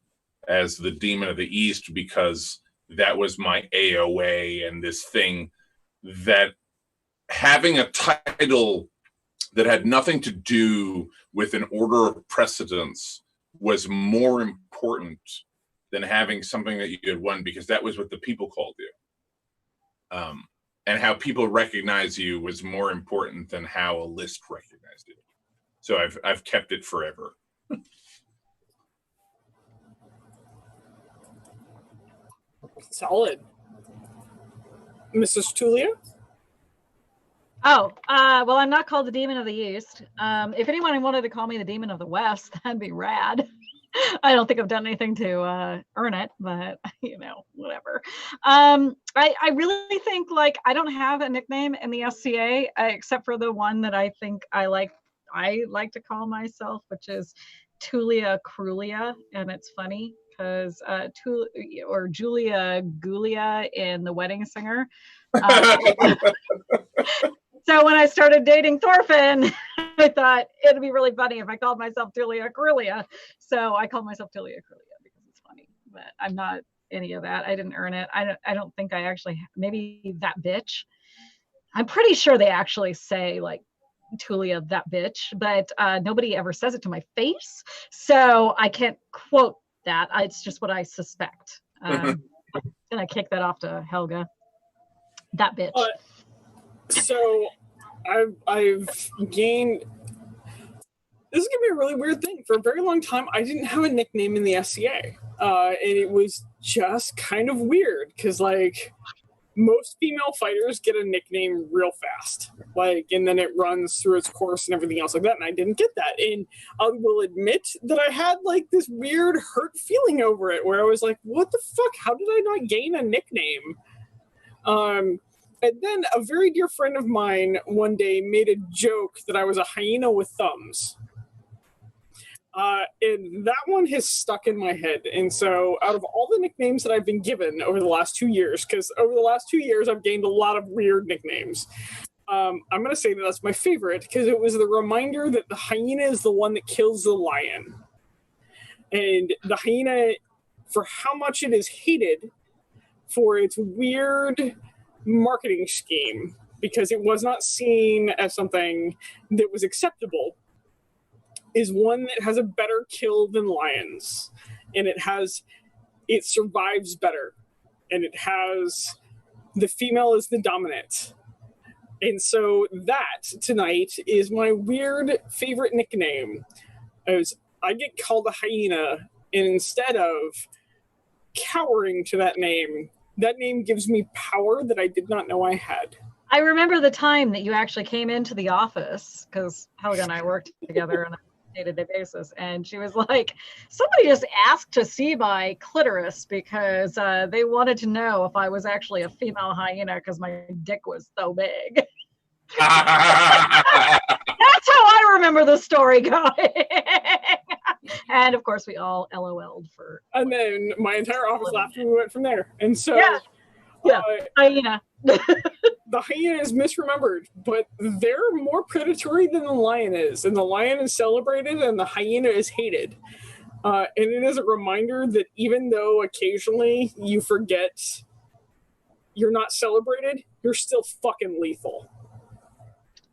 as the demon of the East because that was my AOA and this thing that having a title that had nothing to do with an order of precedence was more important than having something that you had won, because that was what the people called you. And how people recognize you was more important than how a list recognized you. So I've kept it forever. Solid. Mrs. Tulia? Oh, well, I'm not called the Demon of the East. If anyone wanted to call me the Demon of the West, that'd be rad. I don't think I've done anything to earn it, but you know, whatever. I really think, like, I don't have a nickname in the SCA except for the one that I think I like to call myself, which is Tulia Crulia, and it's funny because or Julia Gulia in The Wedding Singer. So when I started dating Thorfinn, I thought it'd be really funny if I called myself Tulia Crulia. So I called myself Tulia Crulia because it's funny, but I'm not any of that. I didn't earn it. I don't think I actually, maybe that bitch. I'm pretty sure they actually say, like, Tulia, that bitch, but nobody ever says it to my face. So I can't quote that. It's just what I suspect. And I kick that off to Helga. That bitch. So I've gained, this is gonna be a really weird thing. For a very long time, I didn't have a nickname in the SCA. And it was just kind of weird because, like, most female fighters get a nickname real fast, like, and then it runs through its course and everything else like that. And I didn't get that. And I will admit that I had, like, this weird hurt feeling over it where I was like, what the fuck? How did I not gain a nickname? And then a very dear friend of mine one day made a joke that I was a hyena with thumbs. And that one has stuck in my head. And so out of all the nicknames that I've been given over the last 2 years, because over the last 2 years, I've gained a lot of weird nicknames. I'm going to say that that's my favorite because it was the reminder that the hyena is the one that kills the lion. And the hyena, for how much it is hated for its weird marketing scheme, because it was not seen as something that was acceptable, is one that has a better kill than lions, and it survives better, and it has the female is the dominant. And so that tonight is my weird favorite nickname. As I get called a hyena, and instead of cowering to that name gives me power that I did not know I had. I remember the time that you actually came into the office, because Helga and I worked together on a day-to-day basis, and she was like, somebody just asked to see my clitoris because they wanted to know if I was actually a female hyena because my dick was so big. That's how I remember the story going. And of course we all LOL'd for. And then my entire office laughed and we went from there. And so, Yeah, hyena. The hyena is misremembered, but they're more predatory than the lion is. And the lion is celebrated and the hyena is hated. And it is a reminder that even though occasionally you forget you're not celebrated, you're still fucking lethal.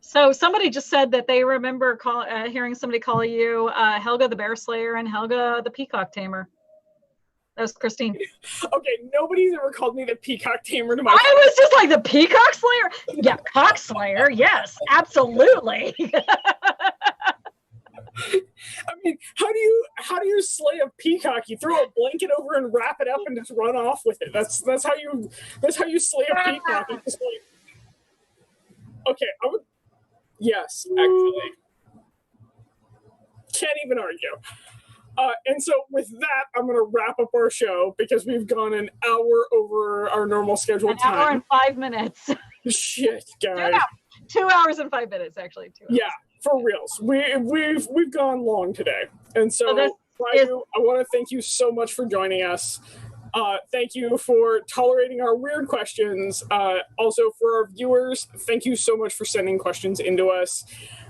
So somebody just said that they remember hearing somebody call you Helga the Bear Slayer and Helga the Peacock Tamer. That was Christine. Okay, nobody's ever called me the Peacock Tamer to my I was just like, the Peacock Slayer? Yeah, Cock Slayer, yes, absolutely. I mean, how do you slay a peacock? You throw a blanket over and wrap it up and just run off with it. That's how you slay a peacock. It's just like, okay, yes, actually. Can't even argue. And so with that, I'm going to wrap up our show because we've gone an hour over our normal scheduled time. An hour and 5 minutes. Shit, guys. 2 hours and 5 minutes, actually. 2 hours. Yeah, for reals. We've gone long today. And so, Ryou, I want to thank you so much for joining us. Thank you for tolerating our weird questions. Also, for our viewers, thank you so much for sending questions into us.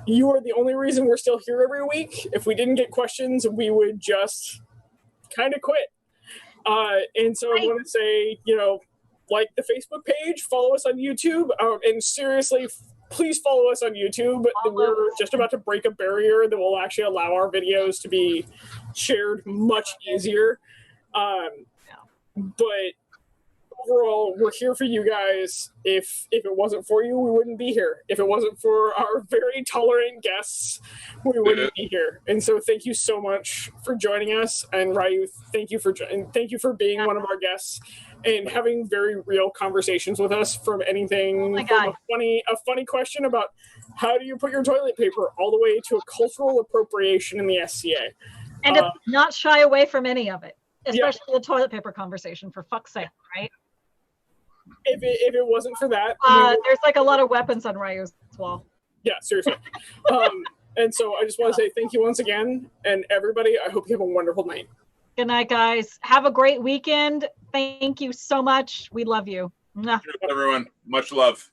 You are the only reason we're still here every week. If we didn't get questions, we would just kind of quit. And so I want to say, like the Facebook page, follow us on YouTube, and seriously, please follow us on YouTube. We're just about to break a barrier that will actually allow our videos to be shared much easier. But overall, we're here for you guys. If it wasn't for you, we wouldn't be here. If it wasn't for our very tolerant guests, we wouldn't be here. And so thank you so much for joining us. And Ryou, thank you for being one of our guests and having very real conversations with us, from anything from a funny question about how do you put your toilet paper all the way to a cultural appropriation in the SCA. And to not shy away from any of it. Especially the toilet paper conversation, for fuck's sake, right? If it wasn't for that, there's like a lot of weapons on Ryou's wall. Yeah, seriously. And so I just want to say thank you once again, and everybody, I hope you have a wonderful night. Good night, guys. Have a great weekend. Thank you so much. We love you. Everyone, much love.